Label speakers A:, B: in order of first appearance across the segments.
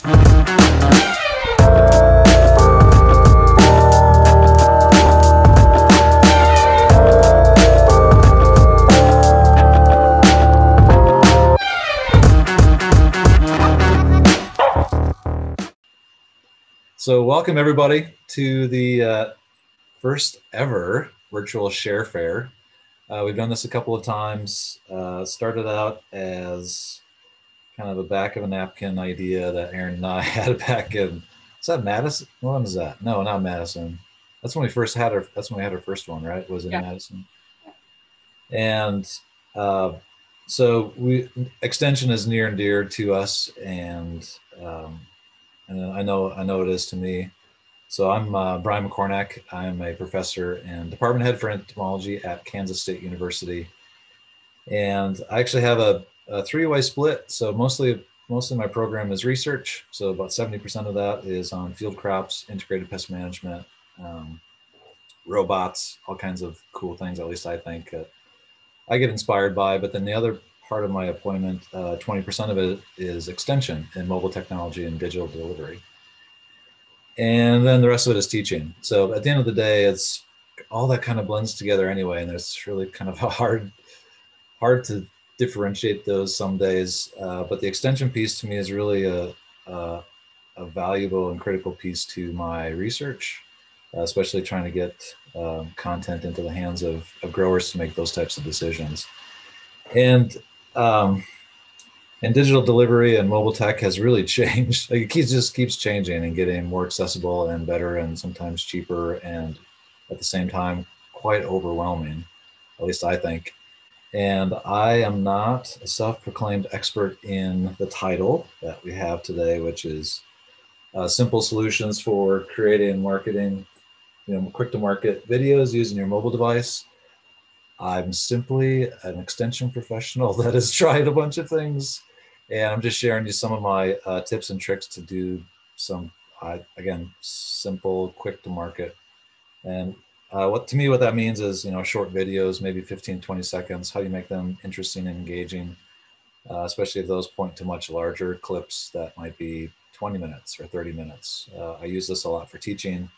A: So welcome everybody to the first ever virtual share fair. We've done this a couple of times. Started out as kind of a back of a napkin idea that Erin and I had back in, is that Madison? When was that? No, not Madison. That's when we first had our, that's when we had our first one, right? Was in Madison. And so extension is near and dear to us, and I know it is to me. So I'm Brian McCornack. I'm a professor and department head for entomology at Kansas State University. And I actually have a three-way split. So mostly my program is research. So about 70% of that is on field crops, integrated pest management, robots, all kinds of cool things, at least I think, I get inspired by. But then the other part of my appointment, 20% of it is extension in mobile technology and digital delivery. And then the rest of it is teaching. So at the end of the day, it's all that kind of blends together anyway. And it's really kind of hard to differentiate those some days. But the extension piece to me is really a valuable and critical piece to my research, especially trying to get content into the hands of growers to make those types of decisions. And digital delivery and mobile tech has really changed. Like, it just keeps changing and getting more accessible and better and sometimes cheaper, and at the same time quite overwhelming, at least I think. And I am not a self-proclaimed expert in the title that we have today, which is simple solutions for creating and marketing, quick to market videos using your mobile device. I'm simply an extension professional that has tried a bunch of things, and I'm just sharing you some of my tips and tricks to do some, again, simple, quick to market. And what that means is, short videos, maybe 15, 20 seconds, how you make them interesting and engaging, especially if those point to much larger clips that might be 20 minutes or 30 minutes. I use this a lot for teaching,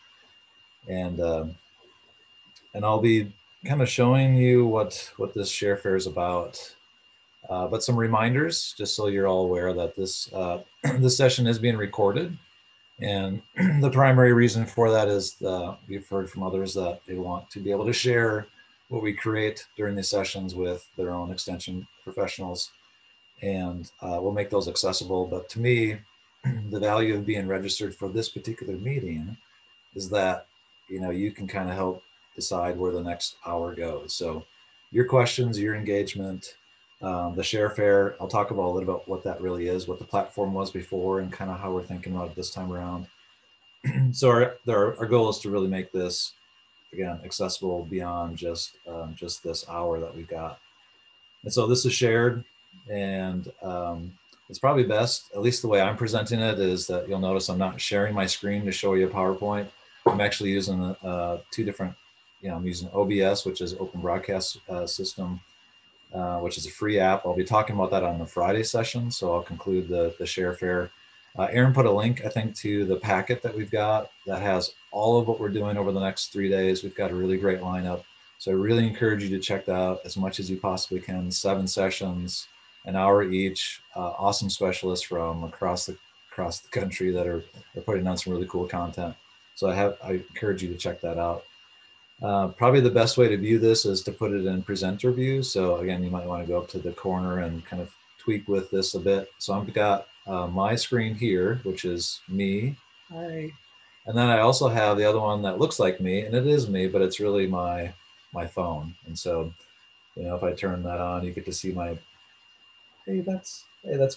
A: and I'll be kind of showing you what this share fair is about, but some reminders just so you're all aware that this this session is being recorded, and the primary reason for that is we've heard from others that they want to be able to share what we create during these sessions with their own extension professionals, and we'll make those accessible. But to me, the value of being registered for this particular meeting is that you can kind of help decide where the next hour goes. So your questions, your engagement, the share fair, I'll talk about a little bit what that really is, what the platform was before, and kind of how we're thinking about it this time around. So our goal is to really make this, again, accessible beyond just this hour that we've got. And so this is shared, and it's probably best, at least the way I'm presenting it, is that you'll notice I'm not sharing my screen to show you a PowerPoint. I'm actually using two different, I'm using OBS, which is Open Broadcast System, which is a free app. I'll be talking about that on the Friday session, so I'll conclude the share fair. Erin put a link, I think, to the packet that we've got that has all of what we're doing over the next 3 days. We've got a really great lineup, so I really encourage you to check that out as much as you possibly can. 7 sessions, an hour each, awesome specialists from across the country that are putting on some really cool content. So I encourage you to check that out. Probably the best way to view this is to put it in presenter view. So again, you might want to go up to the corner and kind of tweak with this a bit. So I've got my screen here, which is me. Hi. And then I also have the other one that looks like me, and it is me, but it's really my phone. And so, if I turn that on, you get to see my, hey, that's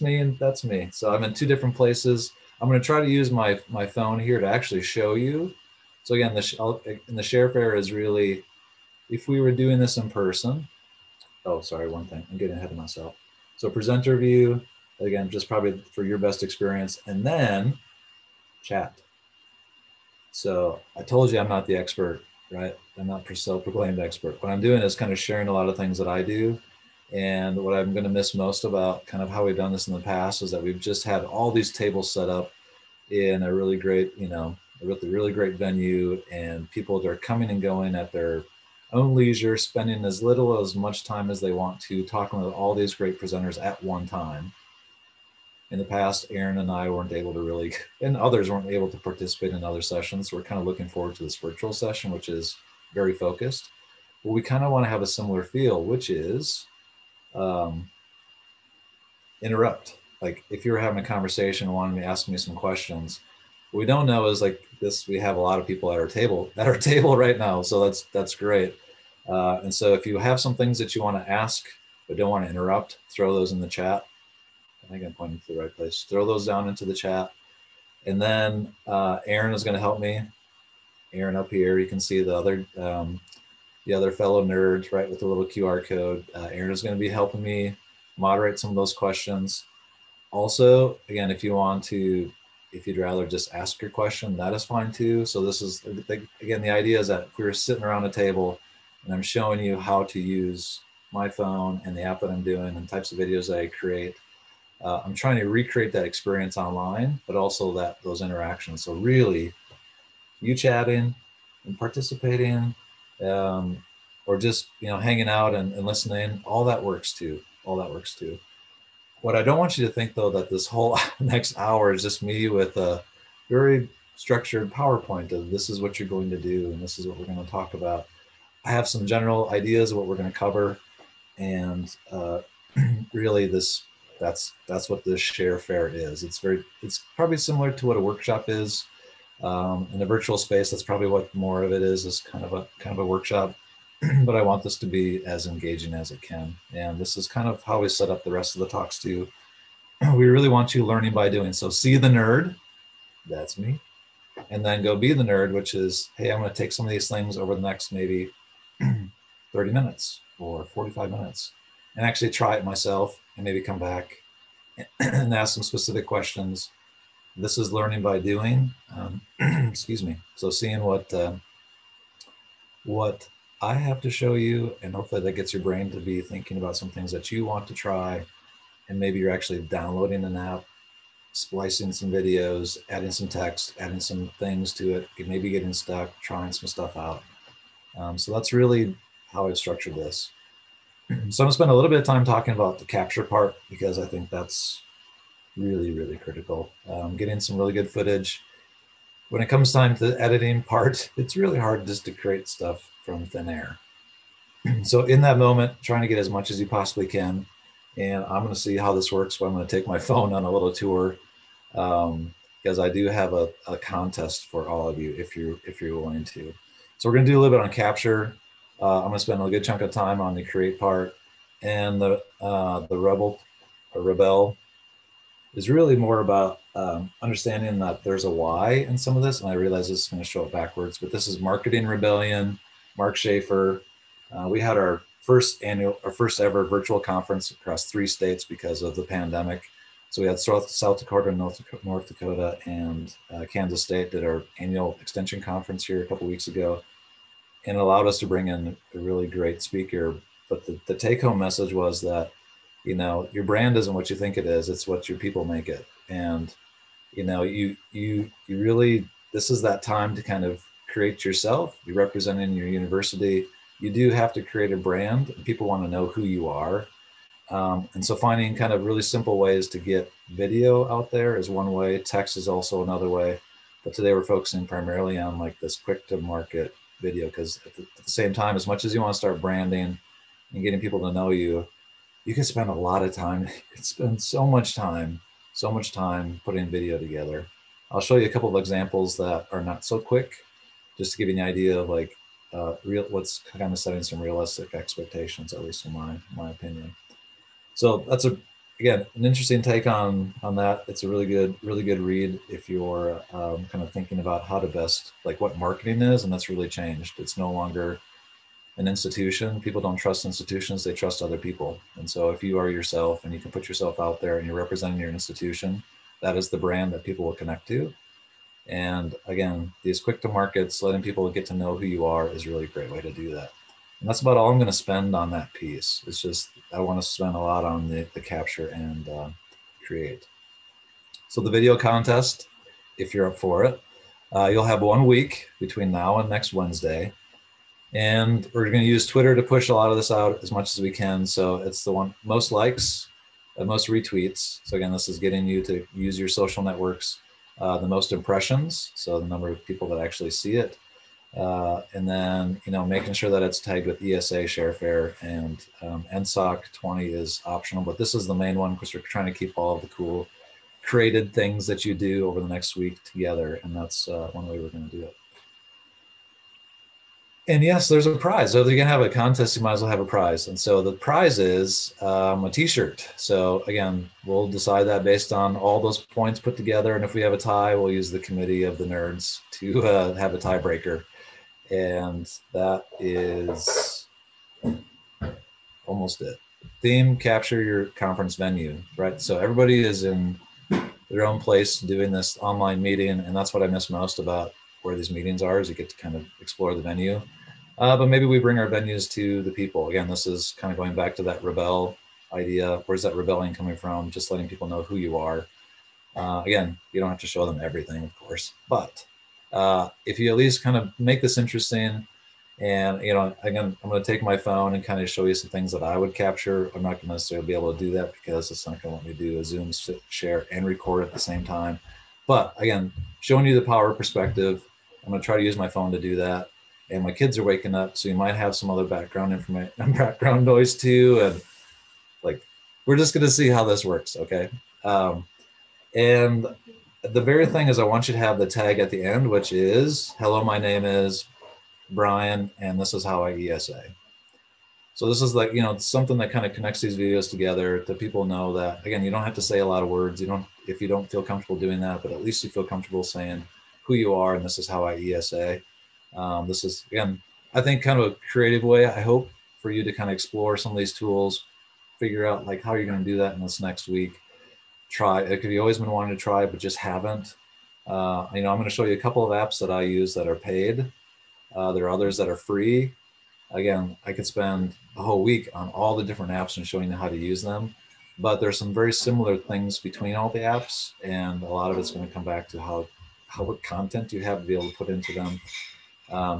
A: me, and that's me. So I'm in 2 different places. I'm going to try to use my phone here to actually show you. So again, the share fair is really, if we were doing this in person, oh, sorry, one thing, I'm getting ahead of myself. So presenter view, again, just probably for your best experience, and then chat. So I told you I'm not the expert, right? I'm not a self-proclaimed expert. What I'm doing is kind of sharing a lot of things that I do. And what I'm going to miss most about kind of how we've done this in the past is that we've just had all these tables set up in a really great, a really great venue, and people that are coming and going at their own leisure, spending as little or as much time as they want to, talking with all these great presenters at one time. In the past, Erin and I weren't able to really, and others weren't able to participate in other sessions. So we're kind of looking forward to this virtual session, which is very focused. But we kind of want to have a similar feel, which is interrupt. Like if you're having a conversation and wanting to ask me some questions, what we don't know is like this, we have a lot of people at our table right now. So that's great. And so if you have some things that you want to ask, but don't want to interrupt, throw those in the chat. I think I'm pointing to the right place. Throw those down into the chat. And then Erin is going to help me. Erin up here, you can see the other fellow nerds, right, with the little QR code. Erin is going to be helping me moderate some of those questions. Also, again, if you'd rather just ask your question, that is fine too. So this is, again, the idea is that if we were sitting around a table and I'm showing you how to use my phone and the app that I'm doing and types of videos that I create, I'm trying to recreate that experience online, but also those interactions. So really, you chatting and participating, or just hanging out and listening, all that works too. What I don't want you to think though, that this whole next hour is just me with a very structured PowerPoint of this is what you're going to do and this is what we're going to talk about. I have some general ideas of what we're going to cover, and really that's what this ShareFair is. It's probably similar to what a workshop is. In a virtual space, that's probably what more of it is kind of a workshop. But I want this to be as engaging as it can. And this is kind of how we set up the rest of the talks too. We really want you learning by doing. So see the nerd, that's me. And then go be the nerd, which is, hey, I'm going to take some of these things over the next maybe 30 minutes or 45 minutes and actually try it myself and maybe come back and ask some specific questions. This is learning by doing. Excuse me. So seeing what I have to show you, and hopefully that gets your brain to be thinking about some things that you want to try, and maybe you're actually downloading an app, splicing some videos, adding some text, adding some things to it, maybe getting stuck, trying some stuff out. So that's really how I've structured this. So I'm gonna spend a little bit of time talking about the capture part, because I think that's really, really critical. Getting some really good footage. When it comes time to the editing part, it's really hard just to create stuff from thin air. So in that moment, trying to get as much as you possibly can. And I'm going to see how this works. But I'm going to take my phone on a little tour, because I do have a contest for all of you if you're willing to. So we're going to do a little bit on capture. I'm going to spend a good chunk of time on the create part, and the rebel is really more about understanding that there's a why in some of this. And I realize this is going to show up backwards, but this is Marketing Rebellion, Mark Schaefer. We had our first ever virtual conference across 3 states because of the pandemic. So we had South Dakota, North Dakota, and Kansas State did our annual extension conference here a couple weeks ago, and it allowed us to bring in a really great speaker. But the take-home message was that, your brand isn't what you think it is; it's what your people make it. And you really, this is that time to kind of create yourself. You're representing your university. You do have to create a brand, and people want to know who you are. And so finding kind of really simple ways to get video out there is one way. Text is also another way. But today we're focusing primarily on like this quick to market video, because at the same time, as much as you want to start branding and getting people to know you, you can spend a lot of time. You can spend so much time putting video together. I'll show you a couple of examples that are not so quick, just to give you an idea of like what's kind of setting some realistic expectations, at least in my opinion. So that's again an interesting take on that. It's a really good read if you're kind of thinking about how to best, like what marketing is, and that's really changed. It's no longer an institution. People don't trust institutions, they trust other people. And so if you are yourself and you can put yourself out there and you're representing your institution, that is the brand that people will connect to. And again, these quick to markets, letting people get to know who you are, is really a great way to do that. And that's about all I'm going to spend on that piece. It's just, I want to spend a lot on the capture and create. So the video contest if you're up for it. You'll have 1 week between now and next Wednesday. And we're going to use Twitter to push a lot of this out as much as we can. So it's the one most likes, most retweets. So again, this is getting you to use your social networks, the most impressions. So the number of people that actually see it. And then, making sure that it's tagged with ESAShareFair, and NSOC 20 is optional, but this is the main one because we're trying to keep all of the cool created things that you do over the next week together. And that's one way we're going to do it. And yes, there's a prize. So if you're going to have a contest, you might as well have a prize. And so the prize is a t-shirt. So again, we'll decide that based on all those points put together. And if we have a tie, we'll use the committee of the nerds to have a tiebreaker. And that is almost it. Theme, capture your conference venue, right? So everybody is in their own place doing this online meeting. And that's what I miss most about where these meetings are, is you get to kind of explore the venue. But maybe we bring our venues to the people. Again, this is kind of going back to that rebel idea. Where's that rebellion coming from? Just letting people know who you are. Again, you don't have to show them everything, of course, but if you at least kind of make this interesting, and again, I'm going to take my phone and kind of show you some things that I would capture. I'm not going to necessarily be able to do that because it's not going to let me do a Zoom share and record at the same time. But again, showing you the power perspective, I'm going to try to use my phone to do that. And my kids are waking up, so you might have some other background information, background noise too. And like, we're just going to see how this works, okay? And the very thing is, I want you to have the tag at the end, which is, hello, my name is Brian, and this is how I ESA. So this is like, something that kind of connects these videos together to people know that, again, you don't have to say a lot of words. If you don't feel comfortable doing that, but at least you feel comfortable saying who you are, and this is how I ESA. This is, again, I think kind of a creative way, I hope, for you to kind of explore some of these tools, figure out like how you're going to do that in this next week. Try it. Could you always been wanting to try, but just haven't. I'm going to show you a couple of apps that I use that are paid. There are others that are free. Again, I could spend a whole week on all the different apps and showing you how to use them, but there's some very similar things between all the apps, and a lot of it's going to come back to what content you have to be able to put into them.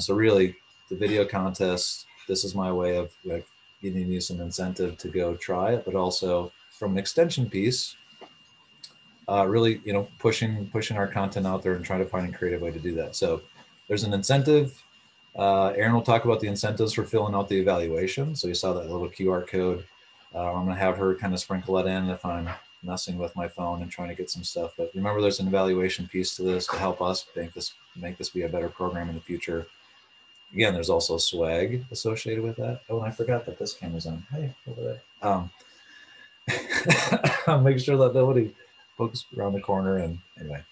A: So really, the video contest, this is my way of like giving you some incentive to go try it, but also from an extension piece, really, pushing our content out there and trying to find a creative way to do that. So there's an incentive. Erin will talk about the incentives for filling out the evaluation. So you saw that little QR code. I'm going to have her kind of sprinkle that in if I'm messing with my phone and trying to get some stuff. But remember, there's an evaluation piece to this to help us make this be a better program in the future. Again, there's also swag associated with that. Oh, and I forgot that this camera's on. Hey, over there. Make sure that nobody pokes around the corner. And anyway,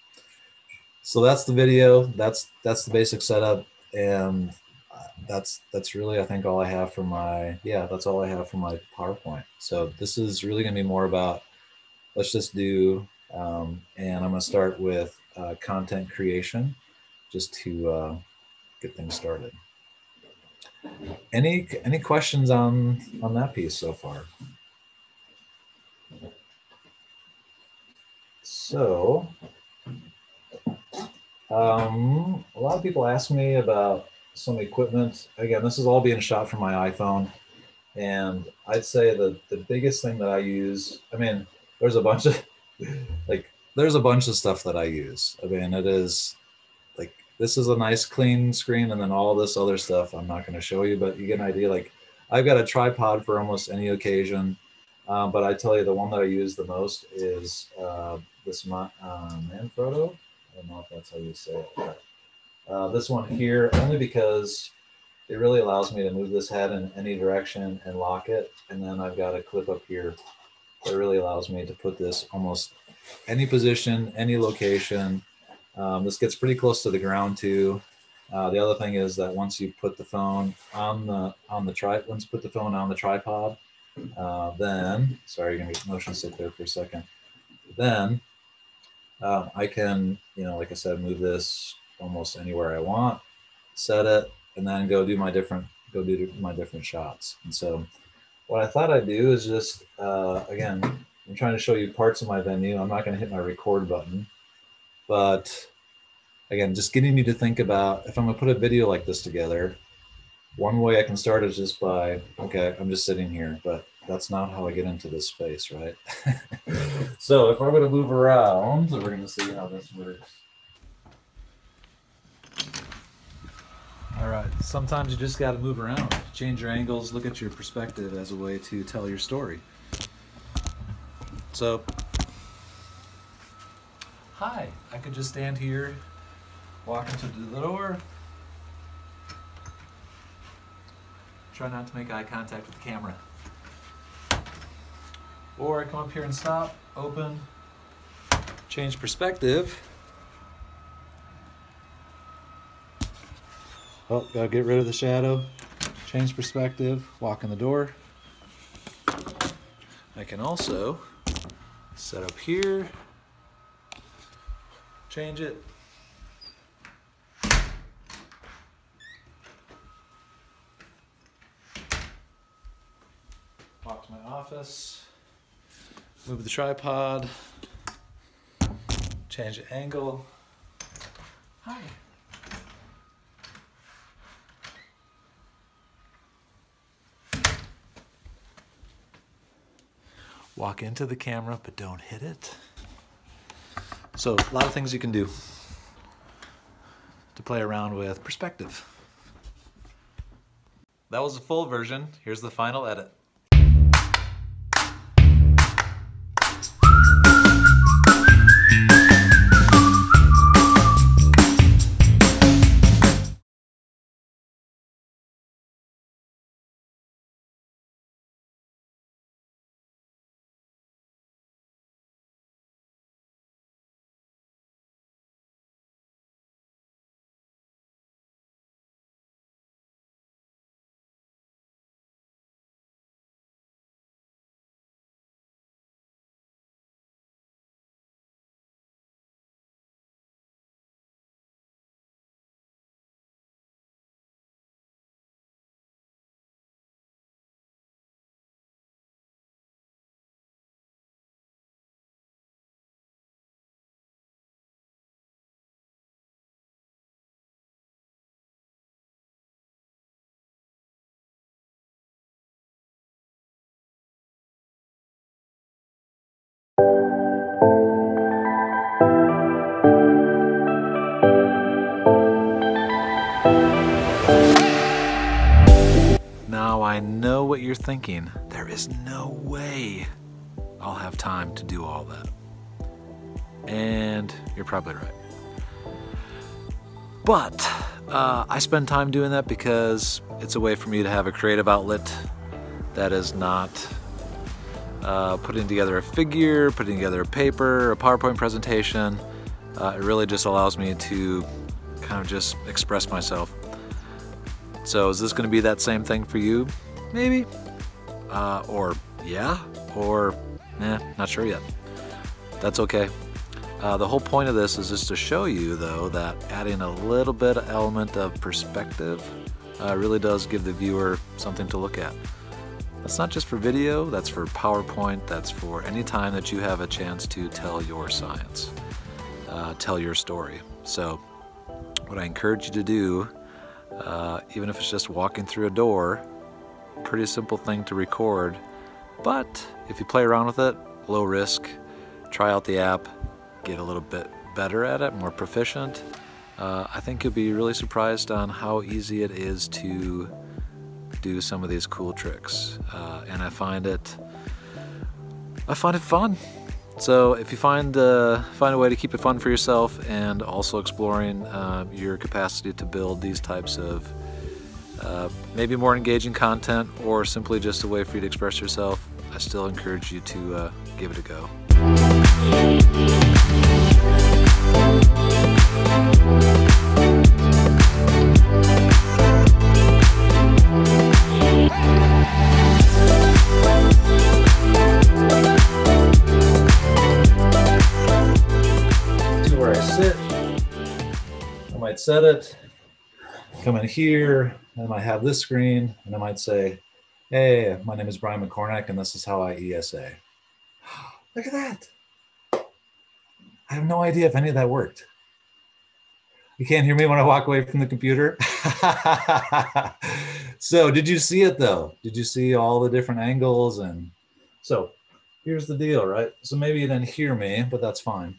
A: so that's the video. That's the basic setup, and that's really, I think, all I have for that's all I have for my PowerPoint. So this is really going to be more about, let's just do, and I'm going to start with content creation, just to get things started. Any questions on that piece so far? So a lot of people ask me about some equipment. Again, this is all being shot from my iPhone, and I'd say the biggest thing that I use, I mean, there's a bunch of stuff that I use. I mean, it is like, this is a nice clean screen, and then all this other stuff I'm not going to show you, but you get an idea. Like, I've got a tripod for almost any occasion, but I tell you, the one that I use the most is this Manfrotto. I don't know if that's how you say it, but this one here, only because it really allows me to move this head in any direction and lock it. And then I've got a clip up here that really allows me to put this almost any position, any location. This gets pretty close to the ground too. The other thing is that once you put the phone on the tripod, then, sorry, you're gonna get motion sick there for a second. Then I can, like I said, move this almost anywhere I want, set it, and then go do my different shots. And so what I thought I'd do is just, again, I'm trying to show you parts of my venue. I'm not going to hit my record button, but again, just getting you to think about, if I'm gonna put a video like this together, one way I can start is just by, okay, I'm just sitting here, but that's not how I get into this space, right? So if I'm gonna move around, we're gonna see how this works. All right, sometimes you just gotta move around, change your angles, look at your perspective as a way to tell your story. So, hi, I could just stand here, walk into the door, try not to make eye contact with the camera. Or I come up here and stop, open, change perspective. Oh, gotta get rid of the shadow. Change perspective, walk in the door. I can also set up here, change it. Walk to my office, move the tripod, change the angle. Hi. Walk into the camera, but don't hit it. So a lot of things you can do to play around with perspective. That was the full version. Here's the final edit. Now I know what you're thinking. There is no way I'll have time to do all that. And you're probably right. But I spend time doing that because it's a way for me to have a creative outlet that is not putting together a figure, putting together a paper, a PowerPoint presentation. It really just allows me to kind of just express myself. So is this going to be that same thing for you? Maybe. Or yeah, or not sure yet. That's okay. The whole point of this is just to show you, though, that adding a little bit of element of perspective really does give the viewer something to look at. That's not just for video, that's for PowerPoint, that's for any time that you have a chance to tell your science, tell your story. So what I encourage you to do, even if it's just walking through a door, pretty simple thing to record, but if you play around with it, low risk, try out the app, get a little bit better at it, more proficient, I think you'll be really surprised on how easy it is to do some of these cool tricks. And I find it fun. So if you find a way to keep it fun for yourself and also exploring your capacity to build these types of maybe more engaging content or simply just a way for you to express yourself, I still encourage you to give it a go. To where I sit, I might set it, come in here, and I might have this screen, and I might say, hey, my name is Brian McCornack, and this is how I ESA. Look at that. I have no idea if any of that worked. You can't hear me when I walk away from the computer? So did you see it though? Did you see all the different angles? And so here's the deal, right? So maybe you didn't hear me, but that's fine.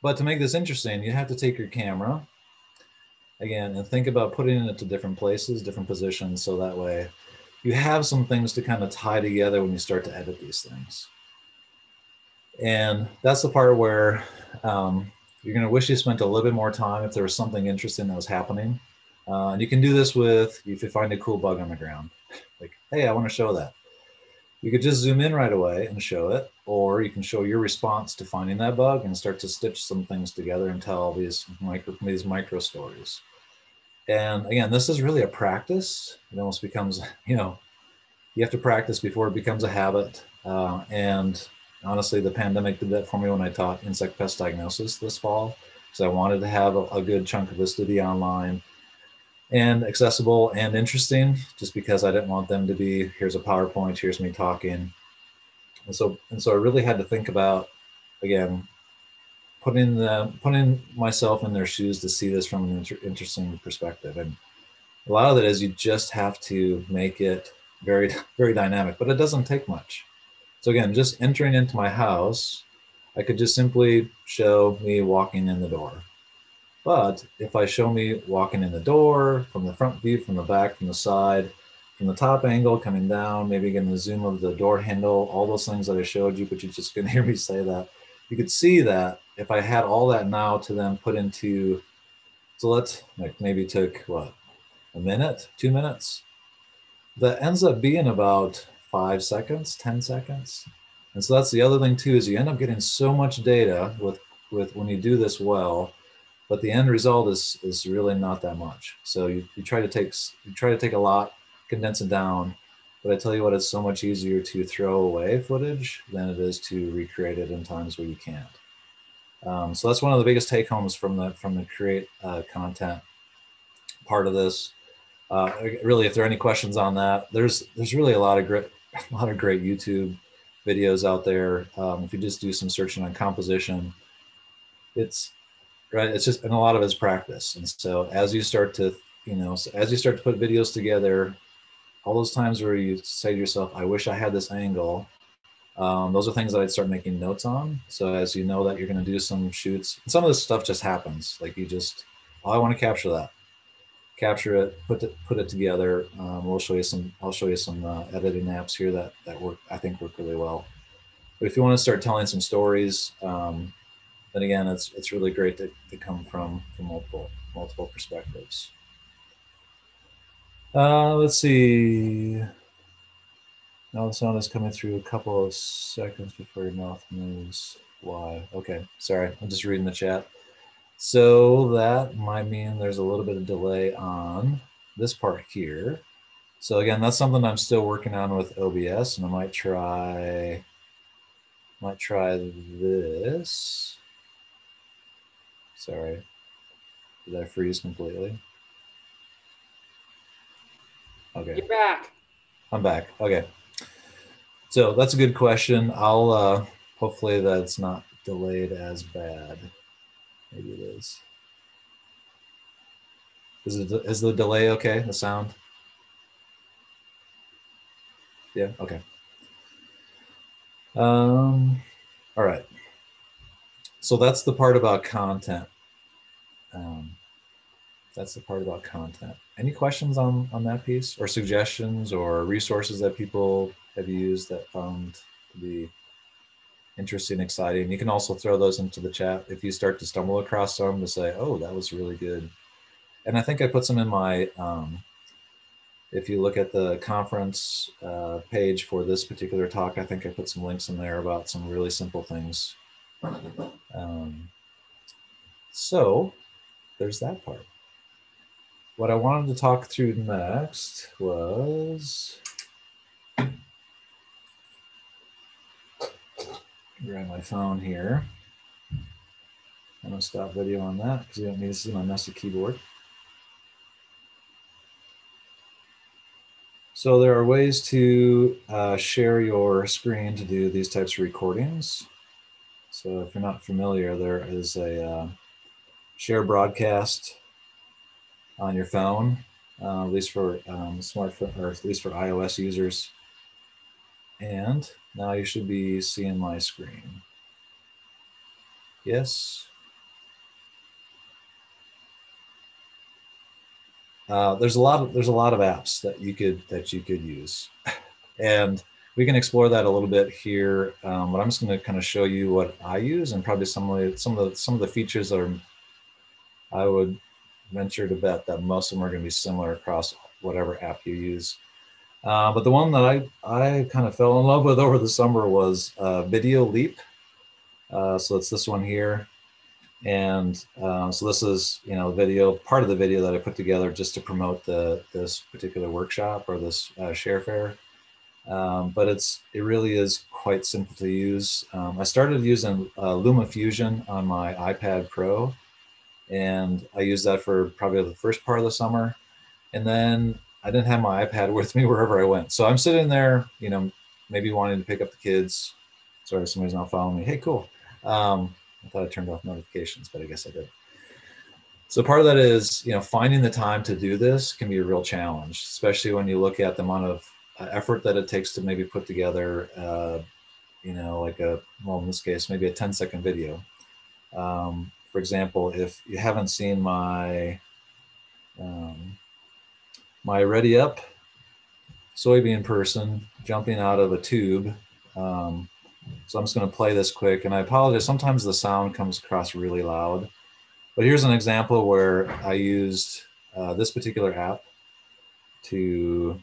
A: But to make this interesting, you have to take your camera again and think about putting it to different places, different positions, so that way you have some things to kind of tie together when you start to edit these things. And that's the part where you're going to wish you spent a little bit more time if there was something interesting that was happening. And you can do this with, if you find a cool bug on the ground, like, hey, I want to show that. You could just zoom in right away and show it, or you can show your response to finding that bug and start to stitch some things together and tell these micro stories. And again, this is really a practice. It almost becomes, you have to practice before it becomes a habit. And honestly, the pandemic did that for me when I taught insect pest diagnosis this fall. So I wanted to have a good chunk of this to be online and accessible and interesting, just because I didn't want them to be, here's a PowerPoint, here's me talking. And so I really had to think about, again, putting myself in their shoes to see this from an interesting perspective. And a lot of it is you just have to make it very, very dynamic, but it doesn't take much. So again, just entering into my house, I could just simply show me walking in the door. But if I show me walking in the door, from the front view, from the back, from the side, from the top angle, coming down, maybe getting the zoom of the door handle, all those things that I showed you, but you just couldn't hear me say that. You could see that if I had all that now to then put into, so let's, like, maybe took what, a minute, 2 minutes? That ends up being about 5 seconds, 10 seconds. And so that's the other thing too, is you end up getting so much data with when you do this well, but the end result is really not that much. So you try to take a lot, condense it down, but I tell you what, it's so much easier to throw away footage than it is to recreate it in times where you can't. So that's one of the biggest take homes from the create content part of this. Really, if there are any questions on that, there's really a lot of great YouTube videos out there. If you just do some searching on composition, it's just, and a lot of it's practice. And so as you start to put videos together, all those times where you say to yourself, I wish I had this angle, those are things that I'd start making notes on. So as you know that you're going to do some shoots, and some of this stuff just happens. Like you just, oh, I want to capture that. Capture it, put it together. I'll show you some editing apps here that I think work really well. But if you want to start telling some stories, then again, it's really great to come from multiple perspectives. Let's see. Now the sound is coming through a couple of seconds before your mouth moves. Why? Okay, sorry, I'm just reading the chat. So that might mean there's a little bit of delay on this part here. So again, that's something I'm still working on with OBS, and I might try this. Sorry, did I freeze completely? Okay.
B: You're back.
A: I'm back. Okay. So that's a good question. I'll hopefully that's not delayed as bad. Maybe it is. Is the delay okay? The sound? Yeah. Okay. All right. So that's the part about content. Any questions on that piece, or suggestions or resources that people have used that found to be interesting, exciting? You can also throw those into the chat if you start to stumble across some, to say, oh, that was really good. And I think I put some in my, if you look at the conference page for this particular talk, I think I put some links in there about some really simple things. So there's that part. What I wanted to talk through next was, grab my phone here. I'm gonna stop video on that because you don't need to see my messy keyboard. So there are ways to share your screen to do these types of recordings. So if you're not familiar, there is a share broadcast on your phone, at least for smartphone, or at least for iOS users. And now you should be seeing my screen. Yes. There's a lot of apps that you could use, and we can explore that a little bit here. But I'm just going to kind of show you what I use, and probably some of the features that are, I would venture to bet that most of them are going to be similar across whatever app you use. But the one that I kind of fell in love with over the summer was Video Leap. So it's this one here. And so this is, part of the video that I put together just to promote this particular workshop or this ShareFair. But it really is quite simple to use. I started using LumaFusion on my iPad Pro, and I used that for probably the first part of the summer. And then I didn't have my iPad with me wherever I went. So I'm sitting there, maybe wanting to pick up the kids. Sorry, somebody's not following me. Hey, cool. I thought I turned off notifications, but I guess I did. So part of that is, finding the time to do this can be a real challenge, especially when you look at the amount of effort that it takes to maybe put together, like well, in this case, maybe a 10-second video. For example, if you haven't seen my Ready Up soybean person jumping out of a tube, so I'm just going to play this quick, and I apologize. Sometimes the sound comes across really loud, but here's an example where I used this particular app to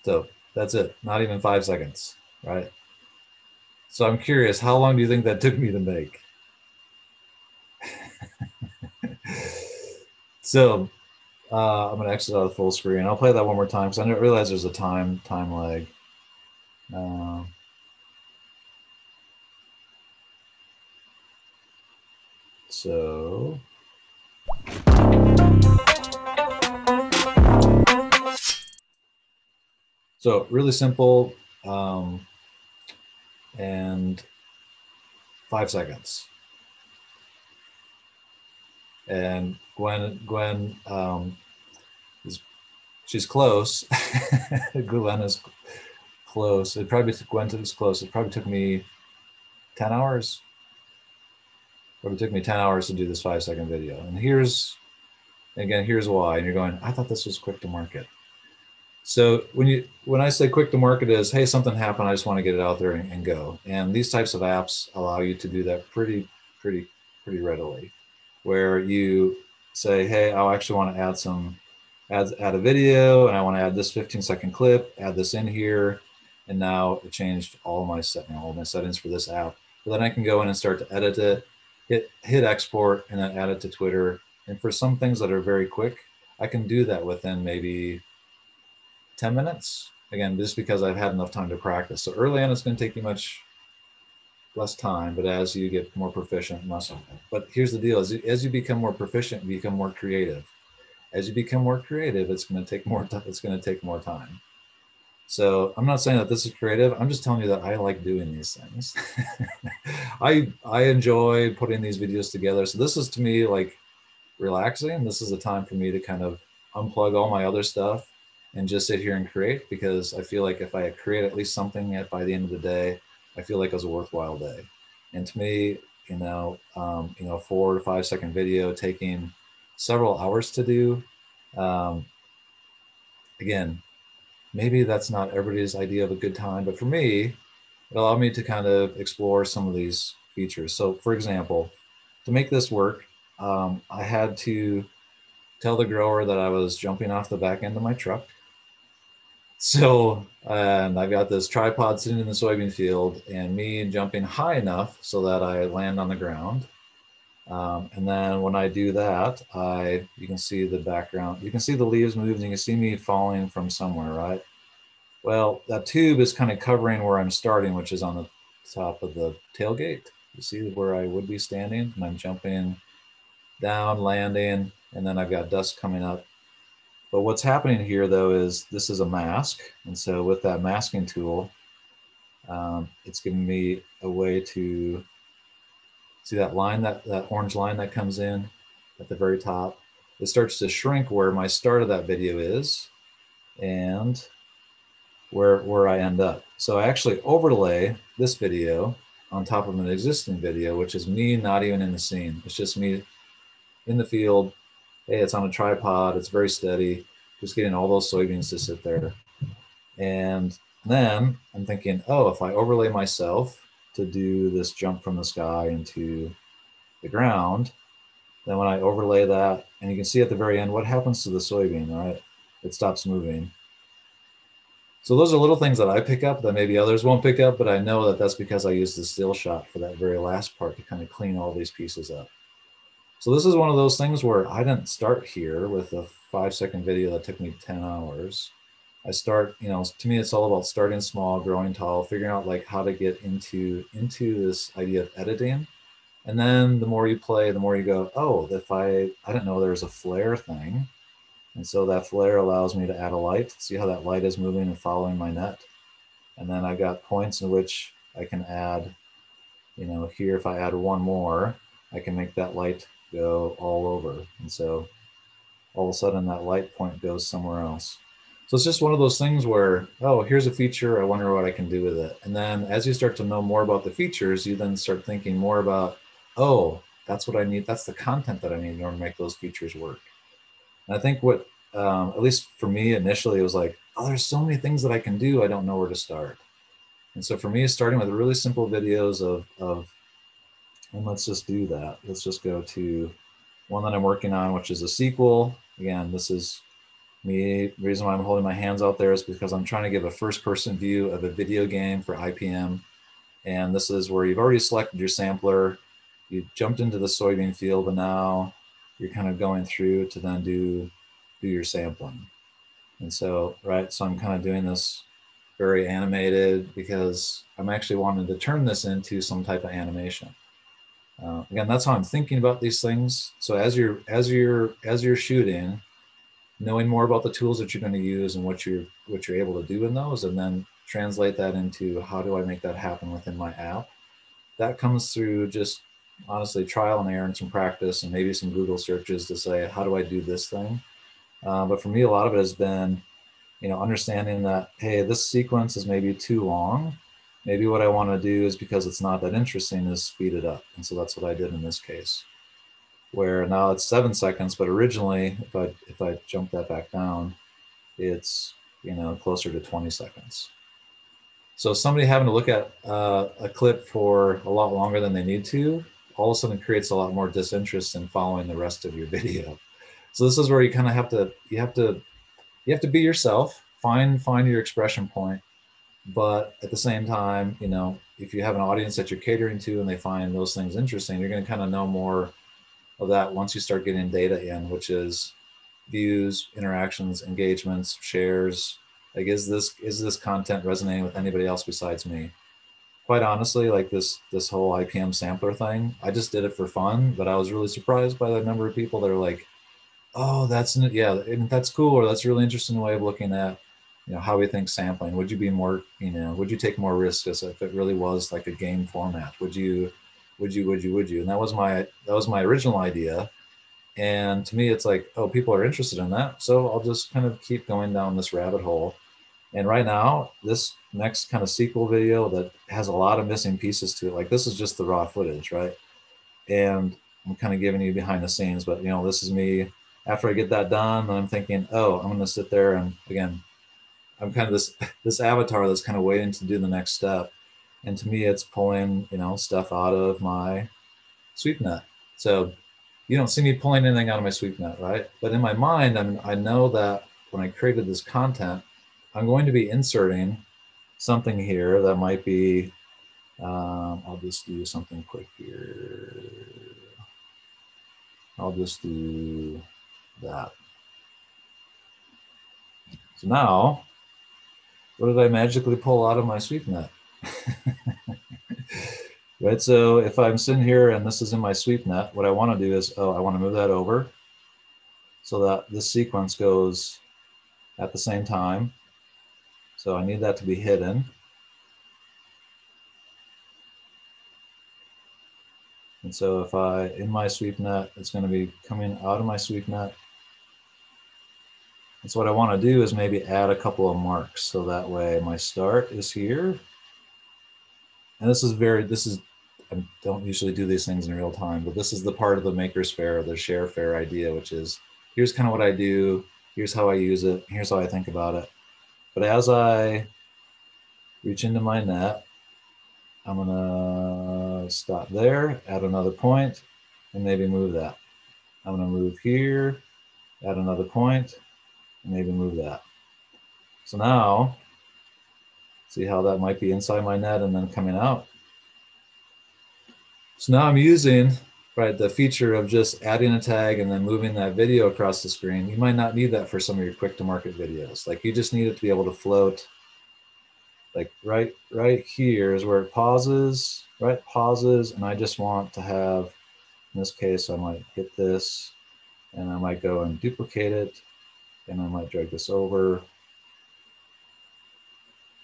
A: so that's it, not even 5 seconds, right? So I'm curious, how long do you think that took me to make? So I'm going to exit out of full screen. I'll play that one more time because I didn't realize there's a time lag. So really simple, and 5 seconds. And Gwen, she's close. Gwen is close. It probably took Gwen to close. It probably took me 10 hours. Probably took me 10 hours to do this 5-second video. And here's why. And you're going, I thought this was quick to market. So when I say quick to market is, hey, something happened, I just want to get it out there and go. And these types of apps allow you to do that pretty readily, where you say, hey, I actually want to add a video, and I want to add this 15-second clip, add this in here, and now it changed all my settings for this app. But then I can go in and start to edit it, hit export, and then add it to Twitter. And for some things that are very quick, I can do that within maybe 10 minutes. Again, just because I've had enough time to practice. So early on, it's going to take you much less time, but as you get more proficient, but here's the deal: as you become more proficient, you become more creative. As you become more creative, it's going to take more time. So I'm not saying that this is creative. I'm just telling you that I like doing these things. I enjoy putting these videos together. So this is, to me, like relaxing. This is a time for me to kind of unplug all my other stuff and just sit here and create, because I feel like if I create at least something by the end of the day, I feel like it was a worthwhile day. And to me, 4 to 5 second video taking several hours to do, again, maybe that's not everybody's idea of a good time, but for me, it allowed me to kind of explore some of these features. So for example, to make this work, I had to tell the grower that I was jumping off the back end of my truck. So, and I've got this tripod sitting in the soybean field, and me jumping high enough so that I land on the ground. And then when I do that, you can see the background, you can see the leaves moving, you can see me falling from somewhere, right? Well, that tube is kind of covering where I'm starting, which is on the top of the tailgate. You see where I would be standing, and I'm jumping down, landing, and then I've got dust coming up. But what's happening here though is this is a mask. And so with that masking tool, it's giving me a way to see that line, that orange line that comes in at the very top. It starts to shrink where my start of that video is and where I end up. So I actually overlay this video on top of an existing video, which is me not even in the scene. It's just me in the field. Hey, it's on a tripod. It's very steady. Just getting all those soybeans to sit there. And then I'm thinking, oh, if I overlay myself to do this jump from the sky into the ground, then when I overlay that, and you can see at the very end, what happens to the soybean, right? It stops moving. So those are little things that I pick up that maybe others won't pick up, but I know that that's because I used the still shot for that very last part to kind of clean all these pieces up. So this is one of those things where I didn't start here with a 5-second video that took me 10 hours. I start, you know, to me, it's all about starting small, growing tall, figuring out like how to get into this idea of editing. And then the more you play, the more you go, oh, if I didn't know there was a flare thing. And so that flare allows me to add a light. See how that light is moving and following my net. And then I got points in which I can add, you know, here, if I add one more, I can make that light go all over. And so all of a sudden that light point goes somewhere else. So it's just one of those things where, oh, here's a feature, I wonder what I can do with it. And then as you start to know more about the features, you then start thinking more about, oh, that's what I need. That's the content that I need in order to make those features work. And I think what, at least for me initially, it was like, oh, there's so many things that I can do. I don't know where to start. And so for me, starting with really simple videos and let's just do that. Let's just go to one that I'm working on, which is a sequel. Again, this is me. The reason why I'm holding my hands out there is because I'm trying to give a first-person view of a video game for IPM. And this is where you've already selected your sampler. You jumped into the soybean field, but now you're kind of going through to then do your sampling. And so, right, so I'm kind of doing this very animated because I'm actually wanting to turn this into some type of animation. Again, that's how I'm thinking about these things. So as you're shooting, knowing more about the tools that you're going to use and what you're able to do in those, and then translate that into how do I make that happen within my app. That comes through just honestly trial and error and some practice and maybe some Google searches to say, how do I do this thing? But for me, a lot of it has been, you know, understanding that, hey, this sequence is maybe too long. Maybe what I want to do is, because it's not that interesting, is speed it up. And so that's what I did in this case, where now it's 7 seconds, but originally, if I jump that back down, it's, you know, closer to 20 seconds. So somebody having to look at a clip for a lot longer than they need to, all of a sudden creates a lot more disinterest in following the rest of your video. So this is where you kind of have to, you have to be yourself, find your expression point. But at the same time, you know, if you have an audience that you're catering to and they find those things interesting, you're going to kind of know more of that once you start getting data in, which is views, interactions, engagements, shares. Like, is this content resonating with anybody else besides me? Quite honestly, like this whole IPM sampler thing, I just did it for fun, but I was really surprised by the number of people that are like, oh, that's cool, or that's a really interesting way of looking at, you know, how we think sampling. Would you be more, you know, would you take more risks if it really was like a game format? Would you? And that was my original idea. And to me, it's like, oh, people are interested in that, so I'll just kind of keep going down this rabbit hole. And right now, this next kind of sequel video that has a lot of missing pieces to it, like this is just the raw footage, right? And I'm kind of giving you behind the scenes, but you know, this is me. After I get that done, then I'm thinking, oh, I'm going to sit there and again, I'm kind of this avatar that's kind of waiting to do the next step. And to me, it's pulling, you know, stuff out of my sweep net. So you don't see me pulling anything out of my sweep net, right? But in my mind, I know that when I created this content, I'm going to be inserting something here that might be, I'll just do something quick here. I'll just do that. So now, what did I magically pull out of my sweep net? Right, so if I'm sitting here and this is in my sweep net, what I want to do is, I want to move that over so that this sequence goes at the same time. So I need that to be hidden. And so if in my sweep net, it's going to be coming out of my sweep net. And so what I want to do is maybe add a couple of marks. So that way my start is here. And I don't usually do these things in real time, but this is the part of the Maker's Fair, the ShareFair idea, which is here's kind of what I do, here's how I use it, here's how I think about it. But as I reach into my net, I'm gonna stop there, add another point, and maybe move that. I'm gonna move here, add another point, and maybe move that. So now, see how that might be inside my net and then coming out. So now I'm using, right, the feature of just adding a tag and then moving that video across the screen. You might not need that for some of your quick to market videos. Like you just need it to be able to float. Like right here is where it pauses, right? Pauses, and I just want to have, in this case, I might hit this and I might go and duplicate it and I might drag this over,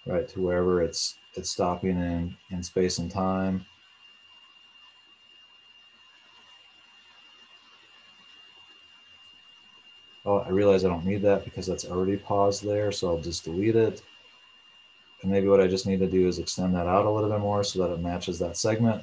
A: right, to wherever it's stopping in space and time. Oh, I realize I don't need that because that's already paused there, so I'll just delete it. And maybe what I just need to do is extend that out a little bit more so that it matches that segment.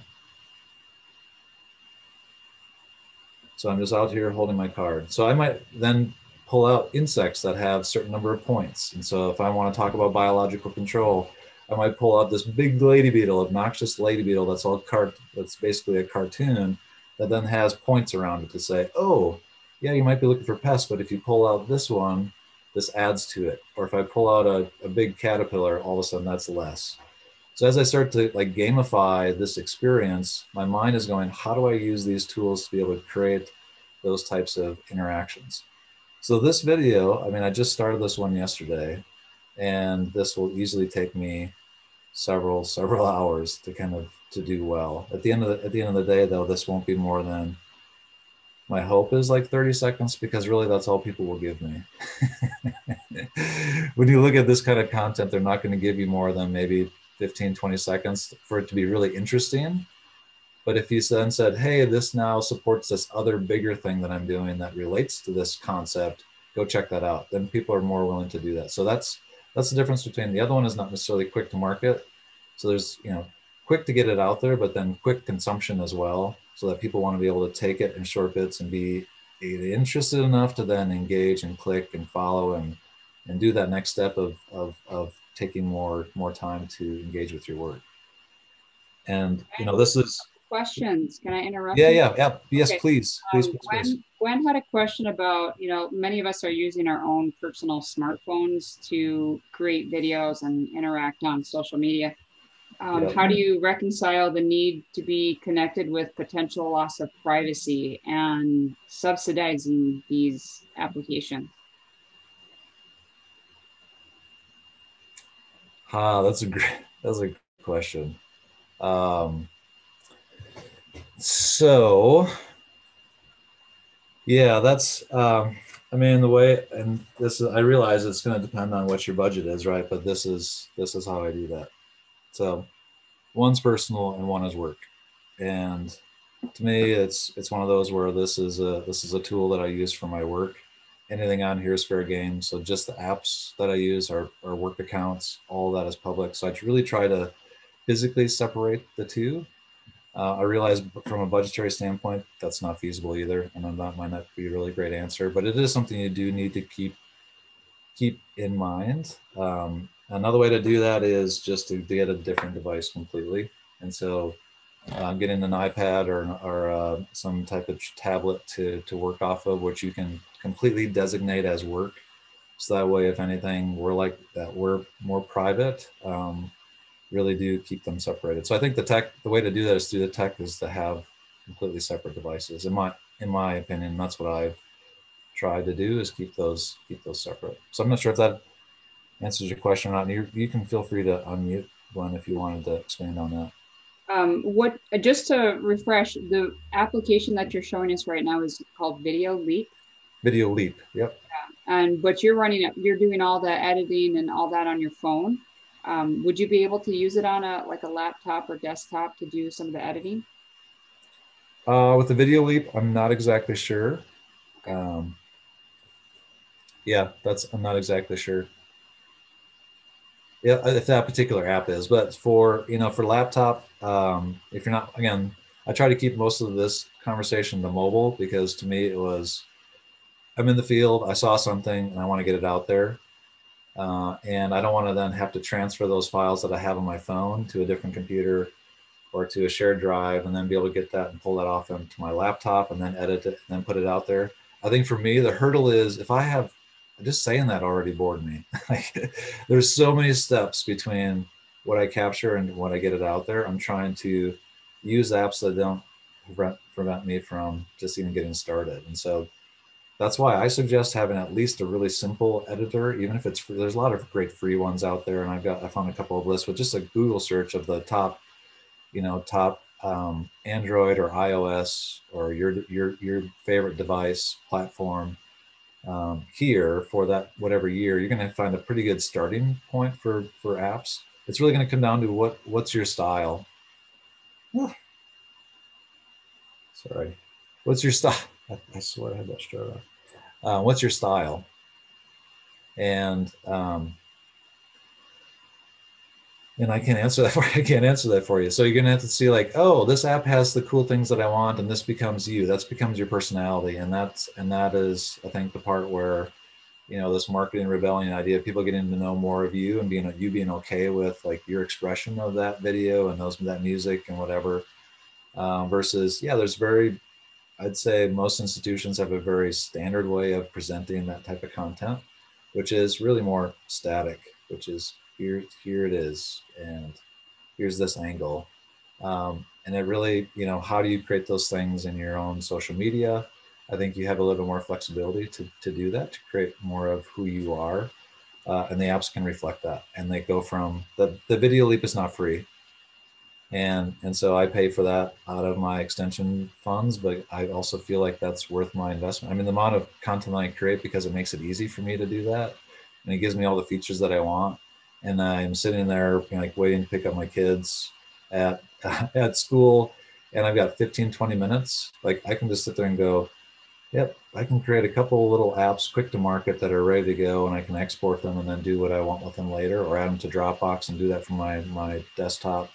A: So I'm just out here holding my card. So I might then pull out insects that have a certain number of points. And so if I want to talk about biological control, I might pull out this big lady beetle, obnoxious lady beetle that's basically a cartoon that then has points around it to say, oh, yeah, you might be looking for pests, but if you pull out this one, this adds to it. Or if I pull out a big caterpillar, all of a sudden that's less. So as I start to like gamify this experience, my mind is going, how do I use these tools to be able to create those types of interactions? So this video, I mean, I just started this one yesterday, and this will easily take me several hours to kind of to do well. At the end of the day, though, this won't be more than, my hope is like 30 seconds, because really that's all people will give me. When you look at this kind of content, they're not going to give you more than maybe 15, 20 seconds for it to be really interesting. But if you then said, hey, this now supports this other bigger thing that I'm doing that relates to this concept, go check that out, then people are more willing to do that. So that's the difference between the other one is not necessarily quick to market. So there's, quick to get it out there, but then quick consumption as well, so that people want to be able to take it in short bits and be interested enough to then engage and click and follow and do that next step of taking more time to engage with your work. And this is
B: questions. Can I interrupt
A: yeah,
B: you?
A: yes,
B: Okay.
A: please.
B: Gwen had a question about, many of us are using our own personal smartphones to create videos and interact on social media.
A: Yep.
B: How do you reconcile the need to be connected with potential loss of privacy and subsidizing these applications?
A: That's a great question. So yeah, that's I mean, the way, and this is, I realize it's going to depend on what your budget is, right? But this is how I do that. So one's personal and one is work. And to me, it's one of those where this is a tool that I use for my work. Anything on here is fair game. So just the apps that I use are work accounts. All that is public. So I really try to physically separate the two. I realize from a budgetary standpoint, that's not feasible either, and that might not be a really great answer, but it is something you do need to keep in mind. Another way to do that is just to get a different device completely. And so getting an iPad or some type of tablet to work off of, which you can completely designate as work. So that way, if anything, we're like that, we're more private. Really do keep them separated. So I think the way to do that is through the tech is to have completely separate devices. In my opinion, that's what I've tried to do, is keep those separate. So I'm not sure if that answers your question or not. You can feel free to unmute, Gwen, if you wanted to expand on that.
B: What just to refresh, the application that you're showing us right now is called Video Leap.
A: Video Leap. Yep.
B: but you're doing all the editing and all that on your phone. Would you be able to use it on a laptop or desktop to do some of the editing?
A: With the video leap, I'm not exactly sure.
B: Okay.
A: Um, yeah, I'm not exactly sure. Yeah, if that particular app is, but for laptop, if you're not, again, I try to keep most of this conversation to mobile because to me it was, I'm in the field, I saw something and I want to get it out there. And I don't want to then have to transfer those files that I have on my phone to a different computer or to a shared drive and then be able to get that and pull that off into my laptop and then edit it and then put it out there. I think for me, the hurdle is if I have, just saying that already bored me. There's so many steps between what I capture and what I get it out there. I'm trying to use apps that don't prevent me from just even getting started. And so that's why I suggest having at least a really simple editor, even if it's free. There's a lot of great free ones out there, and I found a couple of lists with just a Google search of the top Android or iOS or your favorite device platform here for that whatever year. You're going to find a pretty good starting point for apps. It's really going to come down to what's your style. Sorry, what's your style? I swear I had that straight up. What's your style? And I can't answer that for you. I can't answer that for you. So you're gonna have to see like, oh, this app has the cool things that I want, and this becomes you. That becomes your personality, and that is, I think, the part where this marketing rebellion idea of people getting to know more of you and being okay with like your expression of that video and that music and whatever. Versus, yeah, I'd say most institutions have a very standard way of presenting that type of content, which is really more static, which is here it is, and here's this angle. And it really, how do you create those things in your own social media? I think you have a little bit more flexibility to do that, to create more of who you are. And the apps can reflect that. And they go from the video leap is not free. And so I pay for that out of my extension funds, but I also feel like that's worth my investment. I mean, the amount of content I create, because it makes it easy for me to do that, and it gives me all the features that I want. And I'm sitting there like waiting to pick up my kids at at school, and I've got 15, 20 minutes. Like I can just sit there and go, yep, I can create a couple little apps quick to market that are ready to go, and I can export them and then do what I want with them later, or add them to Dropbox and do that from my desktop.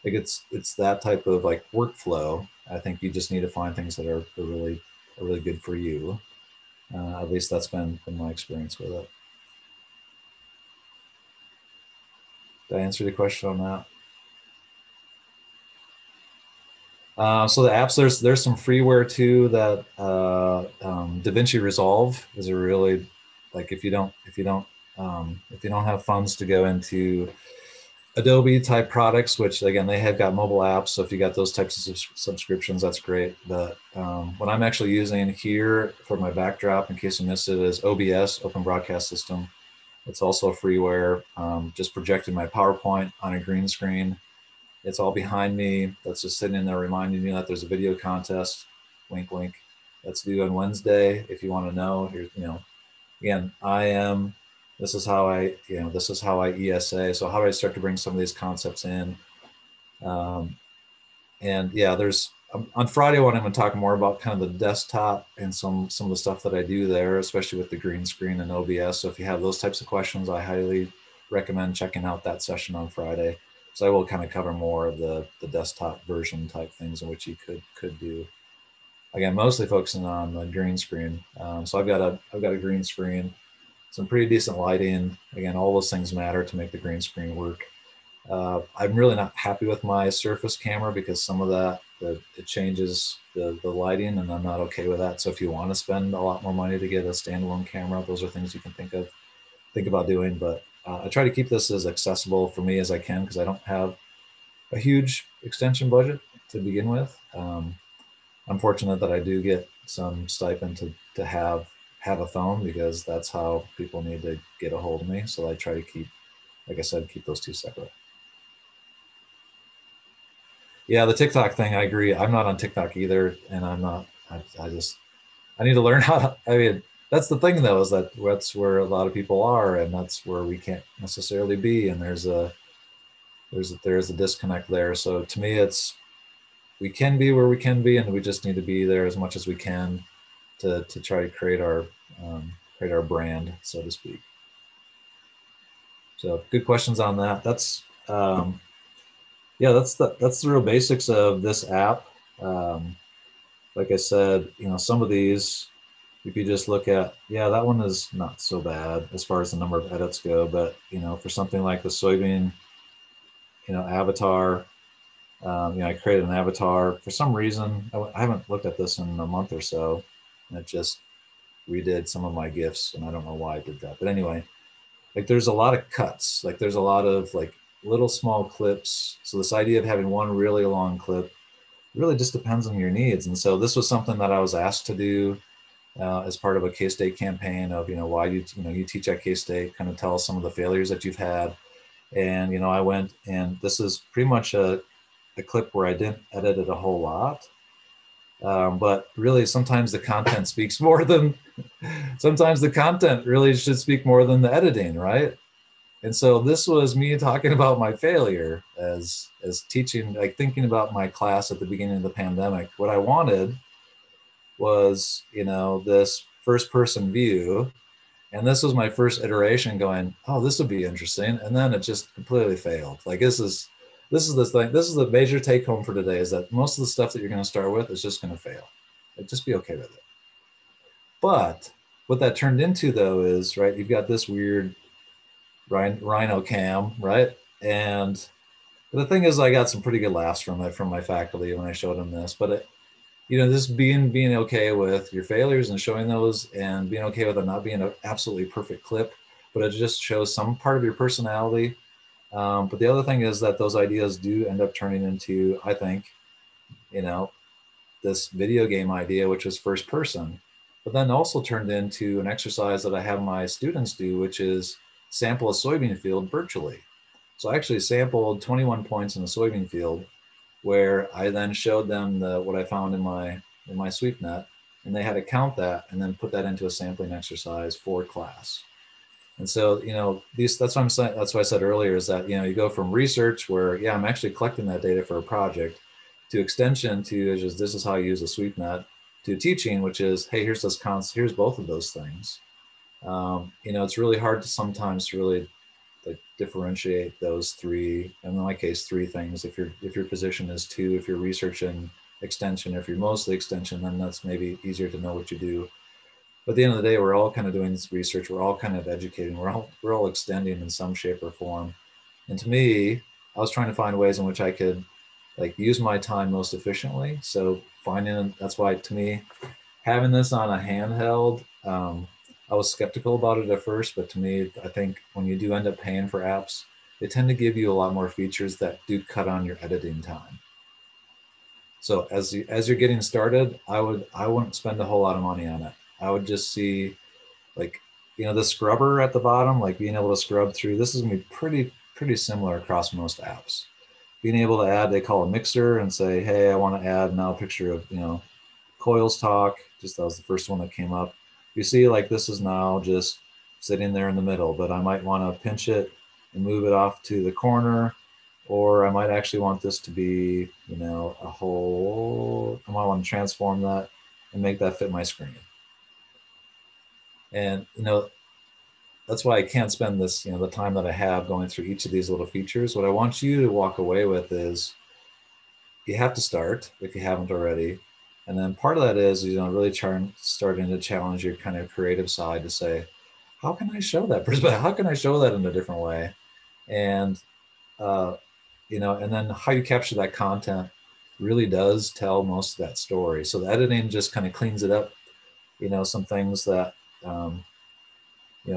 A: Like it's that type of like workflow. I think you just need to find things that are really good for you. At least that's been my experience with it. Did I answer the question on that? So the apps, there's some freeware too that DaVinci Resolve is a really, like if you don't have funds to go into Adobe type products, which again, they have got mobile apps. So if you got those types of subscriptions, that's great. But what I'm actually using here for my backdrop, in case you missed it, is OBS, Open Broadcast System. It's also a freeware, just projecting my PowerPoint on a green screen. It's all behind me. That's just sitting in there reminding me that there's a video contest, wink, wink, that's due on Wednesday. If you want to know, here's, again, this is how I ESA. So how do I start to bring some of these concepts in? And yeah, there's on Friday when I'm going to talk more about kind of the desktop and some of the stuff that I do there, especially with the green screen and OBS. So if you have those types of questions, I highly recommend checking out that session on Friday. So I will kind of cover more of the desktop version type things in which you could do. Again, mostly focusing on the green screen. So I've got a green screen, some pretty decent lighting. Again, all those things matter to make the green screen work. I'm really not happy with my Surface camera because some of that it changes the lighting, and I'm not okay with that. So if you want to spend a lot more money to get a standalone camera, those are things you can think about doing. But I try to keep this as accessible for me as I can because I don't have a huge extension budget to begin with. I'm fortunate that I do get some stipend to have a phone because that's how people need to get a hold of me. So I try to keep, like I said, keep those two separate. Yeah, the TikTok thing, I agree. I'm not on TikTok either, and I'm not. I need to learn how to. I mean, that's the thing though, is that that's where a lot of people are, and that's where we can't necessarily be. And there's a disconnect there. So to me, it's we can be where we can be, and we just need to be there as much as we can to try to create our brand, so to speak. So good questions on that. Yeah, that's the real basics of this app. Um, like I said, some of these, if you just look at, yeah, that one is not so bad as far as the number of edits go, but for something like the soybean, avatar, I created an avatar for some reason. I haven't looked at this in a month or so, and it just redid some of my GIFs, and I don't know why I did that. But anyway, like there's a lot of cuts, like there's a lot of like little small clips. So this idea of having one really long clip really just depends on your needs. And so this was something that I was asked to do as part of a K-State campaign of, why you teach at K-State, kind of tell us some of the failures that you've had. And, I went, and this is pretty much a clip where I didn't edit it a whole lot. But really, sometimes the content speaks more than, sometimes the content really should speak more than the editing, right? And so this was me talking about my failure as teaching, like thinking about my class at the beginning of the pandemic. What I wanted was, this first person view. And this was my first iteration going, oh, this would be interesting. And then it just completely failed. Like this is the thing. This is the major take home for today, is that most of the stuff that you're going to start with is just going to fail. Like, just be okay with it. But what that turned into though is, right, you've got this weird rhino cam, right? And the thing is, I got some pretty good laughs from it, from my faculty when I showed them this. But this being okay with your failures and showing those, and being okay with it not being an absolutely perfect clip, but it just shows some part of your personality. But the other thing is that those ideas do end up turning into, I think, this video game idea, which was first person, but then also turned into an exercise that I have my students do, which is sample a soybean field virtually. So I actually sampled 21 points in a soybean field, where I then showed them what I found in my sweep net, and they had to count that and then put that into a sampling exercise for class. And so, that's what I'm saying. That's what I said earlier, is that, you go from research where, yeah, I'm actually collecting that data for a project, to extension, to just, this is how you use a sweep net, to teaching, which is, hey, here's here's both of those things. It's really hard to sometimes really like differentiate those three, in my case, three things. If your position is two, if you're researching extension, if you're mostly extension, then that's maybe easier to know what you do. But at the end of the day, we're all kind of doing this research. We're all kind of educating. We're all extending in some shape or form. And to me, I was trying to find ways in which I could like use my time most efficiently. So that's why, to me, having this on a handheld, I was skeptical about it at first, but to me, I think when you do end up paying for apps, they tend to give you a lot more features that do cut on your editing time. So as you're getting started, I wouldn't spend a whole lot of money on it. I would just see, like, the scrubber at the bottom, like being able to scrub through. This is gonna be pretty similar across most apps. Being able to add, they call a mixer, and say, hey, I want to add now a picture of coils talk. Just that was the first one that came up. You see, like, this is now just sitting there in the middle, but I might want to pinch it and move it off to the corner, or I might actually want this to be, a whole, I might want to transform that and make that fit my screen. And, that's why I can't spend this, the time that I have going through each of these little features. What I want you to walk away with is, you have to start if you haven't already. And then part of that is, really starting to challenge your kind of creative side to say, how can I show that perspective? How can I show that in a different way? And, and then how you capture that content really does tell most of that story. So the editing just kind of cleans it up. Some things that,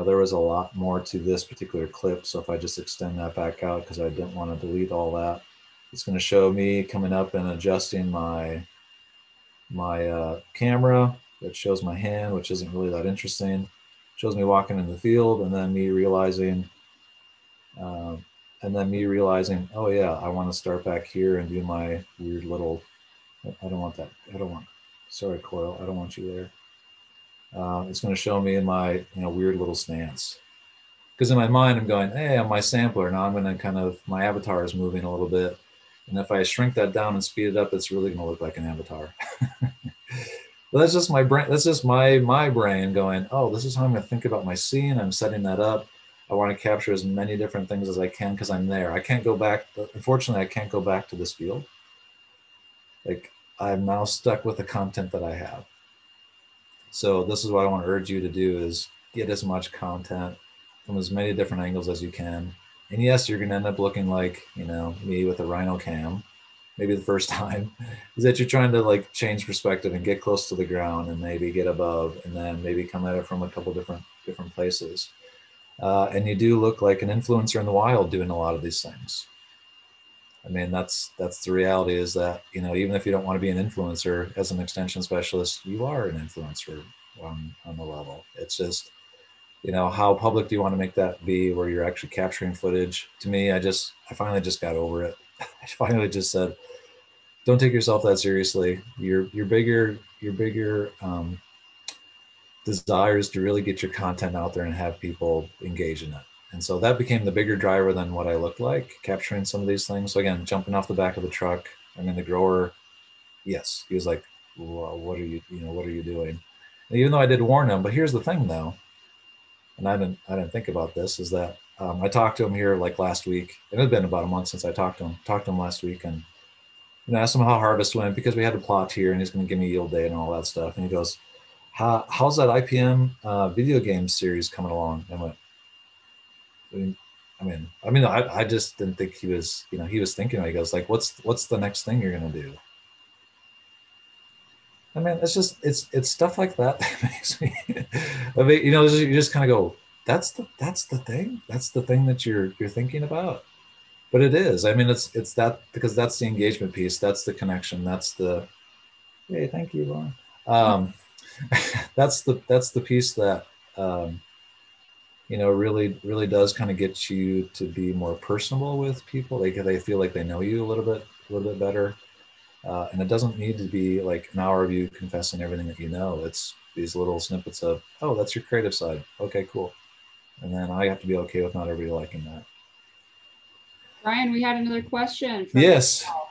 A: there was a lot more to this particular clip. So if I just extend that back out, because I didn't want to delete all that, it's going to show me coming up and adjusting my camera. That shows my hand, which isn't really that interesting. Shows me walking in the field, and then me realizing, oh yeah, I want to start back here and do my weird little. I don't want that. Sorry, coil. I don't want you there. it's going to show me in my weird little stance. Because in my mind, I'm going, hey, I'm my sampler. Now I'm going to kind of, my avatar is moving a little bit. And if I shrink that down and speed it up, it's really going to look like an avatar. But that's just my brain. That's just my brain going, oh, this is how I'm going to think about my scene. I'm setting that up. I want to capture as many different things as I can because I'm there. I can't go back. Unfortunately, I can't go back to this field. Like, I'm now stuck with the content that I have. So this is what I want to urge you to do is get as much content from as many different angles as you can. And yes, you're going to end up looking like, me with a Rhino cam, maybe the first time, is that you're trying to like change perspective and get close to the ground and maybe get above and then maybe come at it from a couple different places. And you do look like an influencer in the wild doing a lot of these things. I mean, that's the reality is that, even if you don't want to be an influencer as an extension specialist, you are an influencer on the level. It's just, how public do you want to make that be where you're actually capturing footage? To me, I finally just got over it. I finally just said, don't take yourself that seriously. Your bigger desire is to really get your content out there and have people engage in it. And so that became the bigger driver than what I looked like, capturing some of these things. So again, jumping off the back of the truck. I mean, the grower, yes, he was like, well, what are you doing? And even though I did warn him, but here's the thing though, and I didn't think about this, is that I talked to him here like last week. It had been about a month since I talked to him last week, and asked him how harvest went because we had a plot here, and he's going to give me yield data and all that stuff. And he goes, how's that IPM video game series coming along? And I went, I just didn't think he was, he was thinking, he goes like, what's the next thing you're going to do? I mean, it's stuff like that that makes me, I mean, you just kind of go, that's the thing that you're thinking about. But it is, I mean, it's that, because that's the engagement piece. That's the connection. That's the, hey, thank you, Lauren. That's the piece that, really does kind of get you to be more personable with people. They feel like they know you a little bit better. And it doesn't need to be like an hour of you confessing everything that you know. It's these little snippets of, oh, that's your creative side. Okay, cool. And then I have to be okay with not everybody liking that.
B: Brian, we had another question from
A: yes.
B: Isabelle.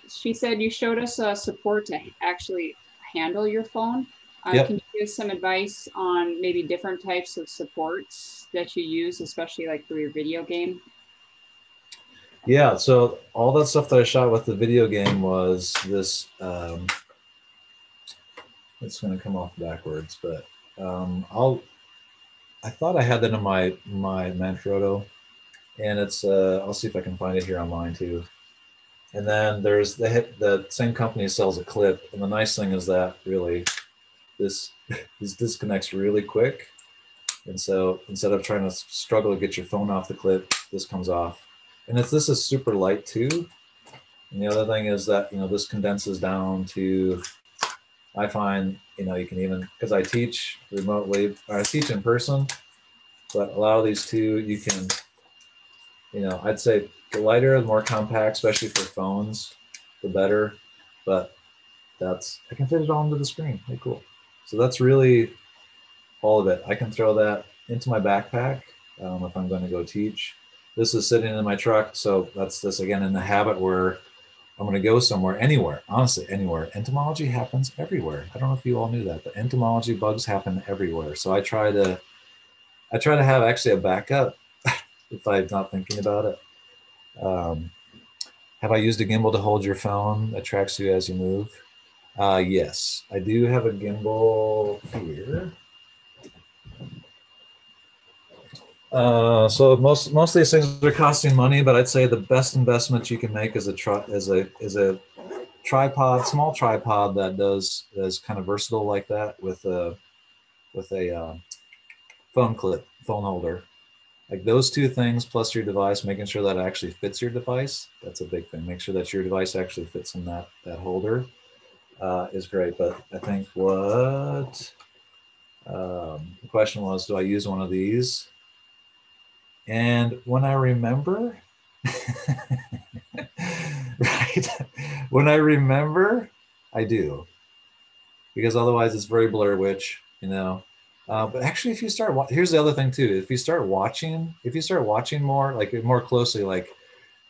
B: She said you showed us support to actually handle your phone.
A: Yep.
B: Can you give some advice on maybe different types of supports that you use, especially like for your video game?
A: Yeah, so all that stuff that I shot with the video game was this, it's going to come off backwards, but I thought I had that in my Manfrotto, and it's, I'll see if I can find it here online too. And then there's the same company sells a clip, and the nice thing is that really this disconnects really quick. And so instead of trying to struggle to get your phone off the clip, this comes off. And this is super light too. And the other thing is that, this condenses down to, I find, you can even, because I teach remotely, or I teach in person, but a lot of these too, you can, I'd say the lighter, the more compact, especially for phones, the better. But I can fit it all into the screen. Hey, cool. So that's really all of it. I can throw that into my backpack if I'm going to go teach. This is sitting in my truck. So that's this again in the habit where I'm going to go somewhere, anywhere, honestly, anywhere. Entomology happens everywhere. I don't know if you all knew that, but entomology bugs happen everywhere. So I try to have actually a backup if I'm not thinking about it. Have I used a gimbal to hold your phone that tracks you as you move? Yes, I do have a gimbal here. So most of these things are costing money, but I'd say the best investment you can make is a tripod, small tripod that is kind of versatile like that with a phone clip, phone holder. Like those two things plus your device, making sure that it actually fits your device. That's a big thing. Make sure that your device actually fits in that holder is great. But I think what the question was, do I use one of these? And when I remember, right, when I remember, I do. Because otherwise it's very Blair Witch. you know. But actually, if you start, here's the other thing too. If you start watching more, like more closely, like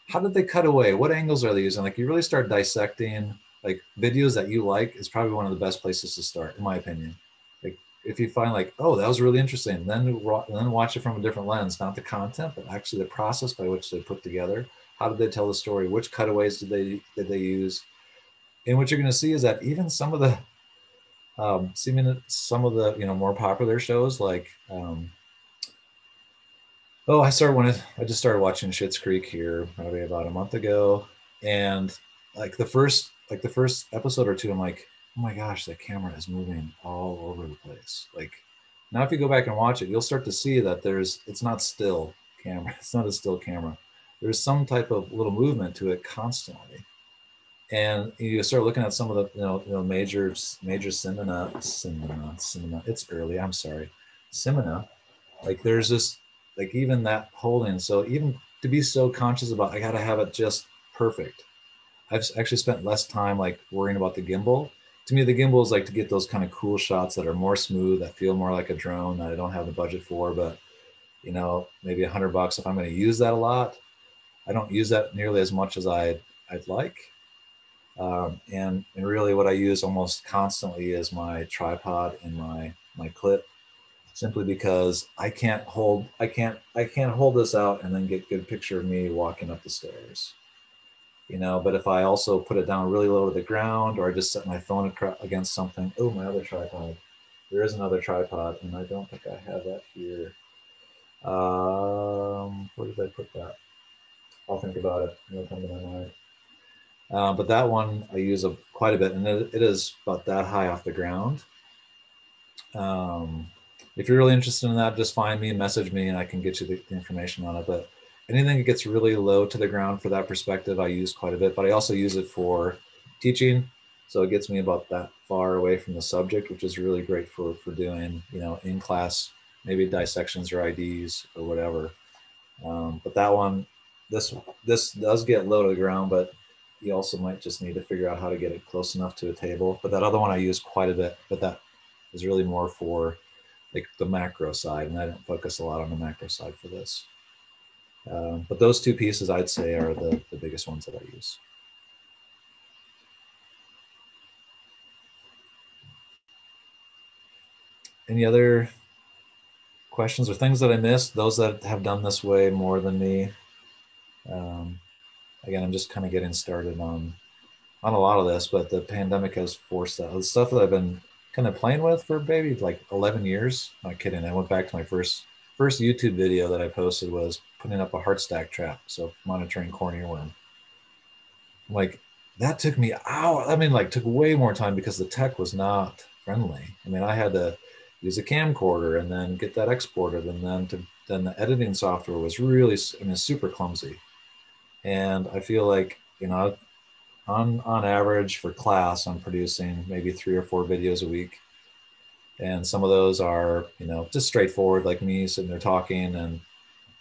A: how did they cut away? What angles are they using? Like you really start dissecting like videos that you like is probably one of the best places to start, in my opinion. Like if you find like, oh, that was really interesting, then watch it from a different lens, not the content, but actually the process by which they put together. How did they tell the story? Which cutaways did they use? And what you're going to see is that even some of the some of the more popular shows like oh, I just started watching Schitt's Creek here probably about a month ago, and like the first episode or two, I'm like, oh my gosh, that camera is moving all over the place. Like now, if you go back and watch it, you'll start to see that it's not still camera. It's not a still camera. There's some type of little movement to it constantly, and you start looking at some of the major cinema. It's early. I'm sorry, cinema. Like there's this, like even that holding. So even to be so conscious about, I gotta have it just perfect. I've actually spent less time like worrying about the gimbal. To me, the gimbal is like to get those kind of cool shots that are more smooth, that feel more like a drone that I don't have the budget for, but maybe $100 if I'm going to use that a lot. I don't use that nearly as much as I'd like. And really what I use almost constantly is my tripod and my clip, simply because I can't hold this out and then get a good picture of me walking up the stairs. But if I also put it down really low to the ground, or I just set my phone against something, oh, my other tripod, there is another tripod, and I don't think I have that here. Where did I put that? I'll think about it. It'll come to my mind. But that one I use quite a bit, and it is about that high off the ground. Um, if you're really interested in that, just find me, message me, and I can get you the information on it. But anything that gets really low to the ground for that perspective, I use quite a bit. But I also use it for teaching, so it gets me about that far away from the subject, which is really great for doing in class, maybe dissections or IDs or whatever. But that one, this does get low to the ground, but you also might just need to figure out how to get it close enough to a table. But that other one I use quite a bit, but that is really more for like the macro side, and I don't focus a lot on the macro side for this. But those two pieces I'd say are the biggest ones that I use. Any other questions or things that I missed? Those that have done this way more than me. Again, I'm just kind of getting started on a lot of this, but the pandemic has forced that. The stuff that I've been kind of playing with for maybe like 11 years. Not kidding. I went back to my first YouTube video that I posted was putting up a heart stack trap, so monitoring corn earworm. Like that took me out. I mean, like took way more time because the tech was not friendly. I mean, I had to use a camcorder and then get that exported, and then the editing software was really, I mean, super clumsy. And I feel like on average for class, I'm producing maybe 3 or 4 videos a week, and some of those are just straightforward, like me sitting there talking, and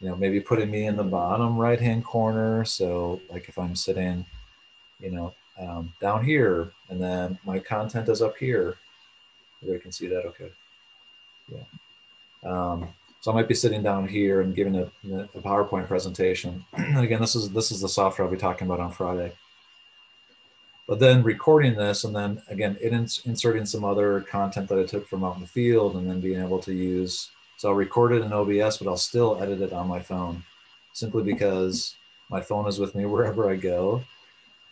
A: maybe putting me in the bottom right hand corner. So like if I'm sitting down here, and then my content is up here. Everybody can see that, okay? Yeah. So I might be sitting down here and giving a PowerPoint presentation. And again, this is the software I'll be talking about on Friday. But then recording this, and then again, inserting some other content that I took from out in the field, and then being able to use. So I'll record it in OBS, but I'll still edit it on my phone, simply because my phone is with me wherever I go.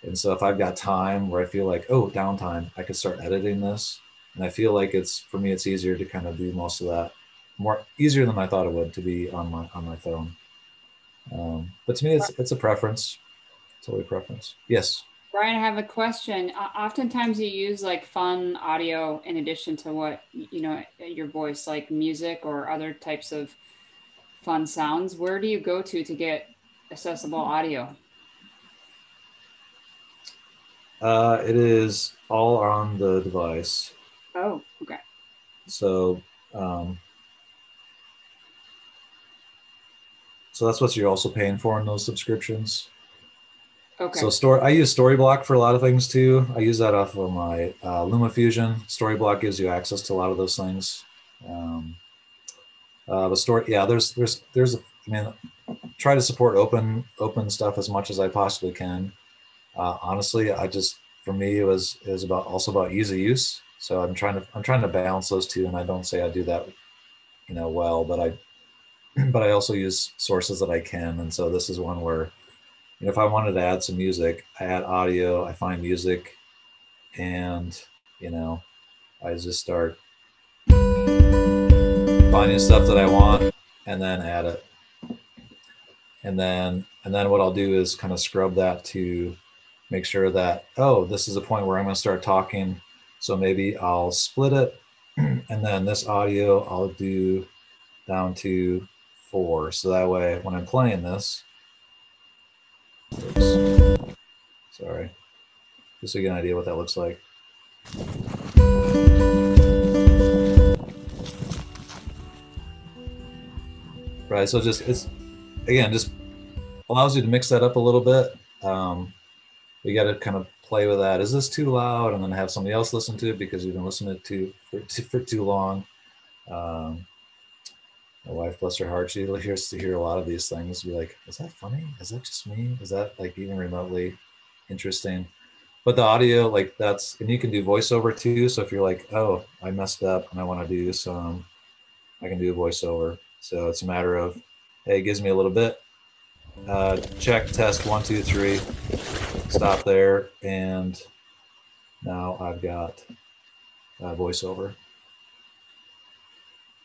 A: And so if I've got time where I feel like, oh, downtime, I could start editing this. And I feel like for me, it's easier to kind of do most of that, more easier than I thought it would to be on my phone. But to me, it's a preference. It's always a preference. Yes.
B: Brian, I have a question. Oftentimes you use like fun audio in addition to what, your voice, like music or other types of fun sounds. Where do you go to get accessible audio?
A: It is all on the device.
B: Oh, okay.
A: So, so that's what you're also paying for in those subscriptions.
B: Okay.
A: I use Storyblock for a lot of things too. I use that off of my LumaFusion. Storyblock gives you access to a lot of those things. The story, yeah, I mean, try to support open stuff as much as I possibly can. Honestly, for me, it was also about ease of use. So I'm trying to balance those two, and I don't say I do that, well, but but I also use sources that I can. And so this is one where, if I wanted to add some music, I add audio, I find music, and, you know, I just start finding stuff that I want and then add it. And then what I'll do is kind of scrub that to make sure that, oh, this is a point where I'm going to start talking. So maybe I'll split it, and then this audio I'll do down to 4. So that way when I'm playing this, oops, sorry, just to get an idea what that looks like. Right, so just allows you to mix that up a little bit. You got to kind of play with that. Is this too loud? And then have somebody else listen to it because you've been listening to for too long. My wife, bless her heart, she hears to hear a lot of these things. Be like, is that funny? Is that just me? Is that like even remotely interesting? But the audio, like and you can do voiceover too. So if you're like, oh, I messed up and I want to do some, I can do a voiceover. So it's a matter of, hey, it gives me a little bit. Check, test, 1, 2, 3. Stop there, and now I've got voiceover.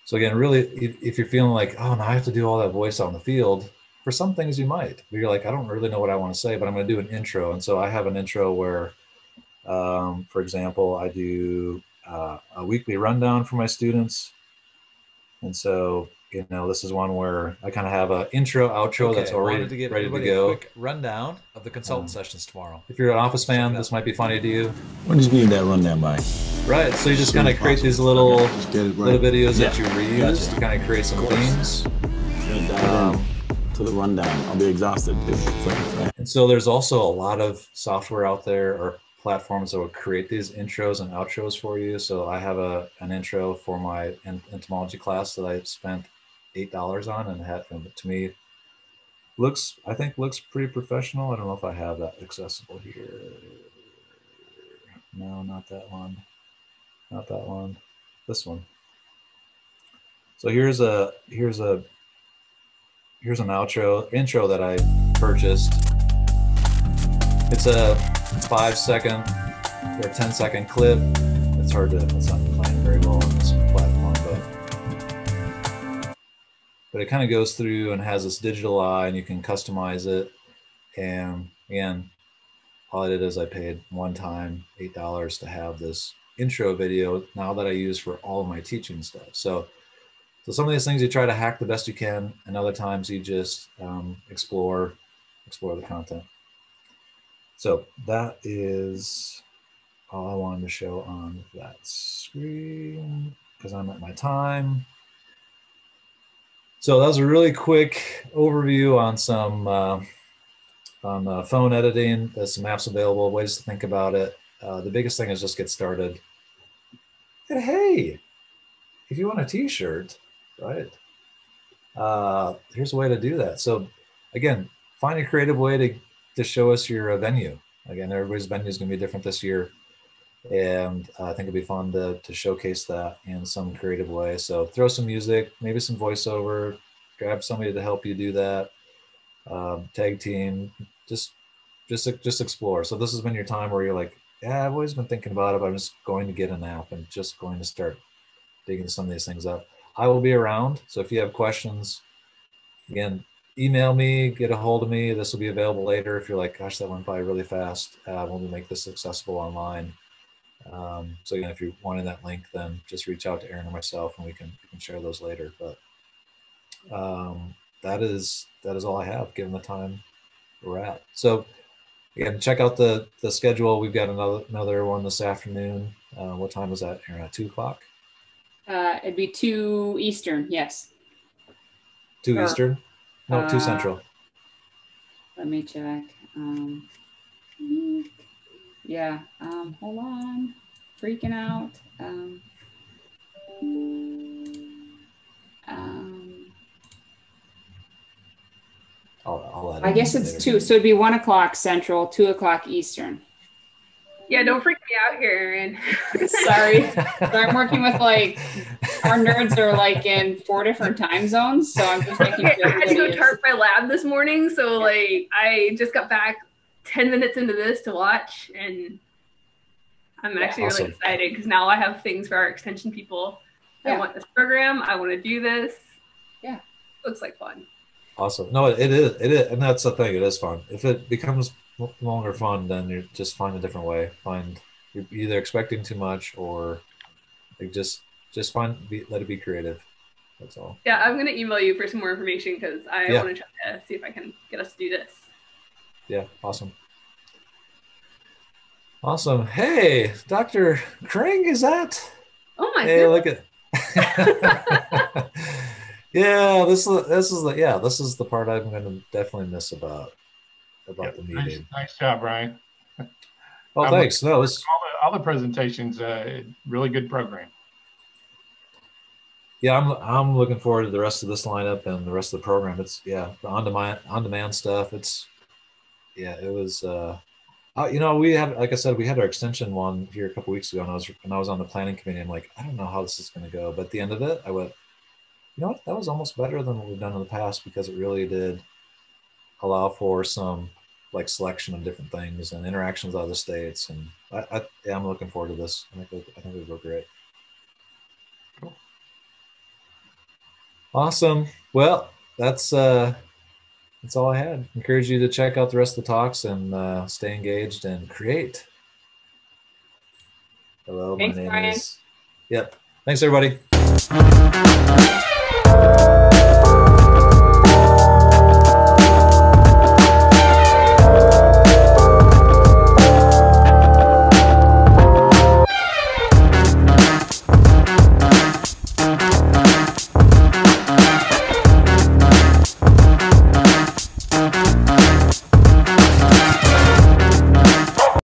A: So again, really, if you're feeling like, oh, now I have to do all that voice out in the field, for some things you might, but you're like, I don't really know what I want to say, but I'm going to do an intro. And so I have an intro where, for example, I do a weekly rundown for my students. And so, this is one where I kind of have an intro, outro that's already
C: wanted to give
A: ready to
C: everybody
A: go.
C: a quick rundown of the consultant sessions tomorrow.
A: If you're an Office fan, this might be funny to you.
D: When did you need that rundown by?
A: Right, so you just kind of create these little videos that you reuse to kind of create some themes.
D: To the rundown, I'll be exhausted.
A: And so there's also a lot of software out there or platforms that will create these intros and outros for you. So I have an intro for my entomology class that I spent $8 on, and to me looks pretty professional. I don't know if I have that accessible here. No, not that one. Not that one. This one. So here's an intro that I purchased. It's a 5-second or 10-second clip. It's not playing very well on this platform, but it kind of goes through and has this digital eye, and you can customize it. And again, all I did is I paid one time $8 to have this intro video now that I use for all of my teaching stuff. So some of these things you try to hack the best you can, and other times you just explore the content. So that is all I wanted to show on that screen because I'm at my time. So that was a really quick overview on some on phone editing. There's some apps available, ways to think about it. The biggest thing is just get started. And hey, if you want a t-shirt, right? Here's a way to do that. So again, find a creative way to show us your venue. Again, everybody's venue is going to be different this year. And I think it'd be fun to showcase that in some creative way. So throw some music, maybe some voiceover, grab somebody to help you do that. Tag team, just explore. So this has been your time where you're like, yeah, I've always been thinking about it, but I'm just going to get an app and just going to start digging some of these things up. I will be around. So if you have questions, again, email me, get a hold of me. This will be available later. If you're like, gosh, that went by really fast. When we make this accessible online. So again, if you're wanting that link, then just reach out to Erin or myself, and we can share those later. But that is all I have, given the time we're at. So again, check out the schedule. We've got another one this afternoon. What time is that, Erin? At 2 o'clock?
B: It'd be 2 Eastern, yes.
A: 2 Eastern? No, 2 Central.
B: Let me check. Yeah. Hold on. Freaking out.
A: I'll add
B: I guess
A: it
B: it's
A: later.
B: 2. So it'd be 1 o'clock Central, 2 o'clock Eastern.
E: Yeah, don't freak me out here, Erin.
B: Sorry. So I'm working with like our nerds are like in 4 different time zones. So I'm just making sure
E: I had to go
B: everybody
E: tarp my lab this morning, so like I just got back 10 minutes into this to watch, and I'm actually really excited because now I have things for our extension people. I want this program. I want to do this.
B: Yeah.
E: Looks like fun.
A: Awesome. No, it is. And that's the thing. It is fun. If it becomes longer fun, then you just find a different way. You're either expecting too much or like just let it be creative. That's all.
E: Yeah, I'm gonna email you for some more information because I want to try to see if I can get us to do this.
A: Yeah, awesome. Awesome. Hey, Dr. Kring, is that?
E: Oh my
A: goodness. Look at. Yeah, this is the part I'm going to definitely miss about the meeting.
F: Nice job, Brian.
A: Oh, thanks. No,
F: all the presentations, really good program.
A: Yeah, I'm looking forward to the rest of this lineup and the rest of the program. It's the on-demand stuff. It was. We had, like I said, we had our extension one here a couple weeks ago, and I was on the planning committee. I'm like, I don't know how this is going to go, but at the end of it, I went, you know what, that was almost better than what we've done in the past because it really did allow for some like selection of different things and interactions with other states. And I'm looking forward to this. I think it'll go great.
F: Cool.
A: Awesome. Well, that's all I had. Encourage you to check out the rest of the talks and stay engaged and create. Hello, my name is. Yep. Thanks, everybody.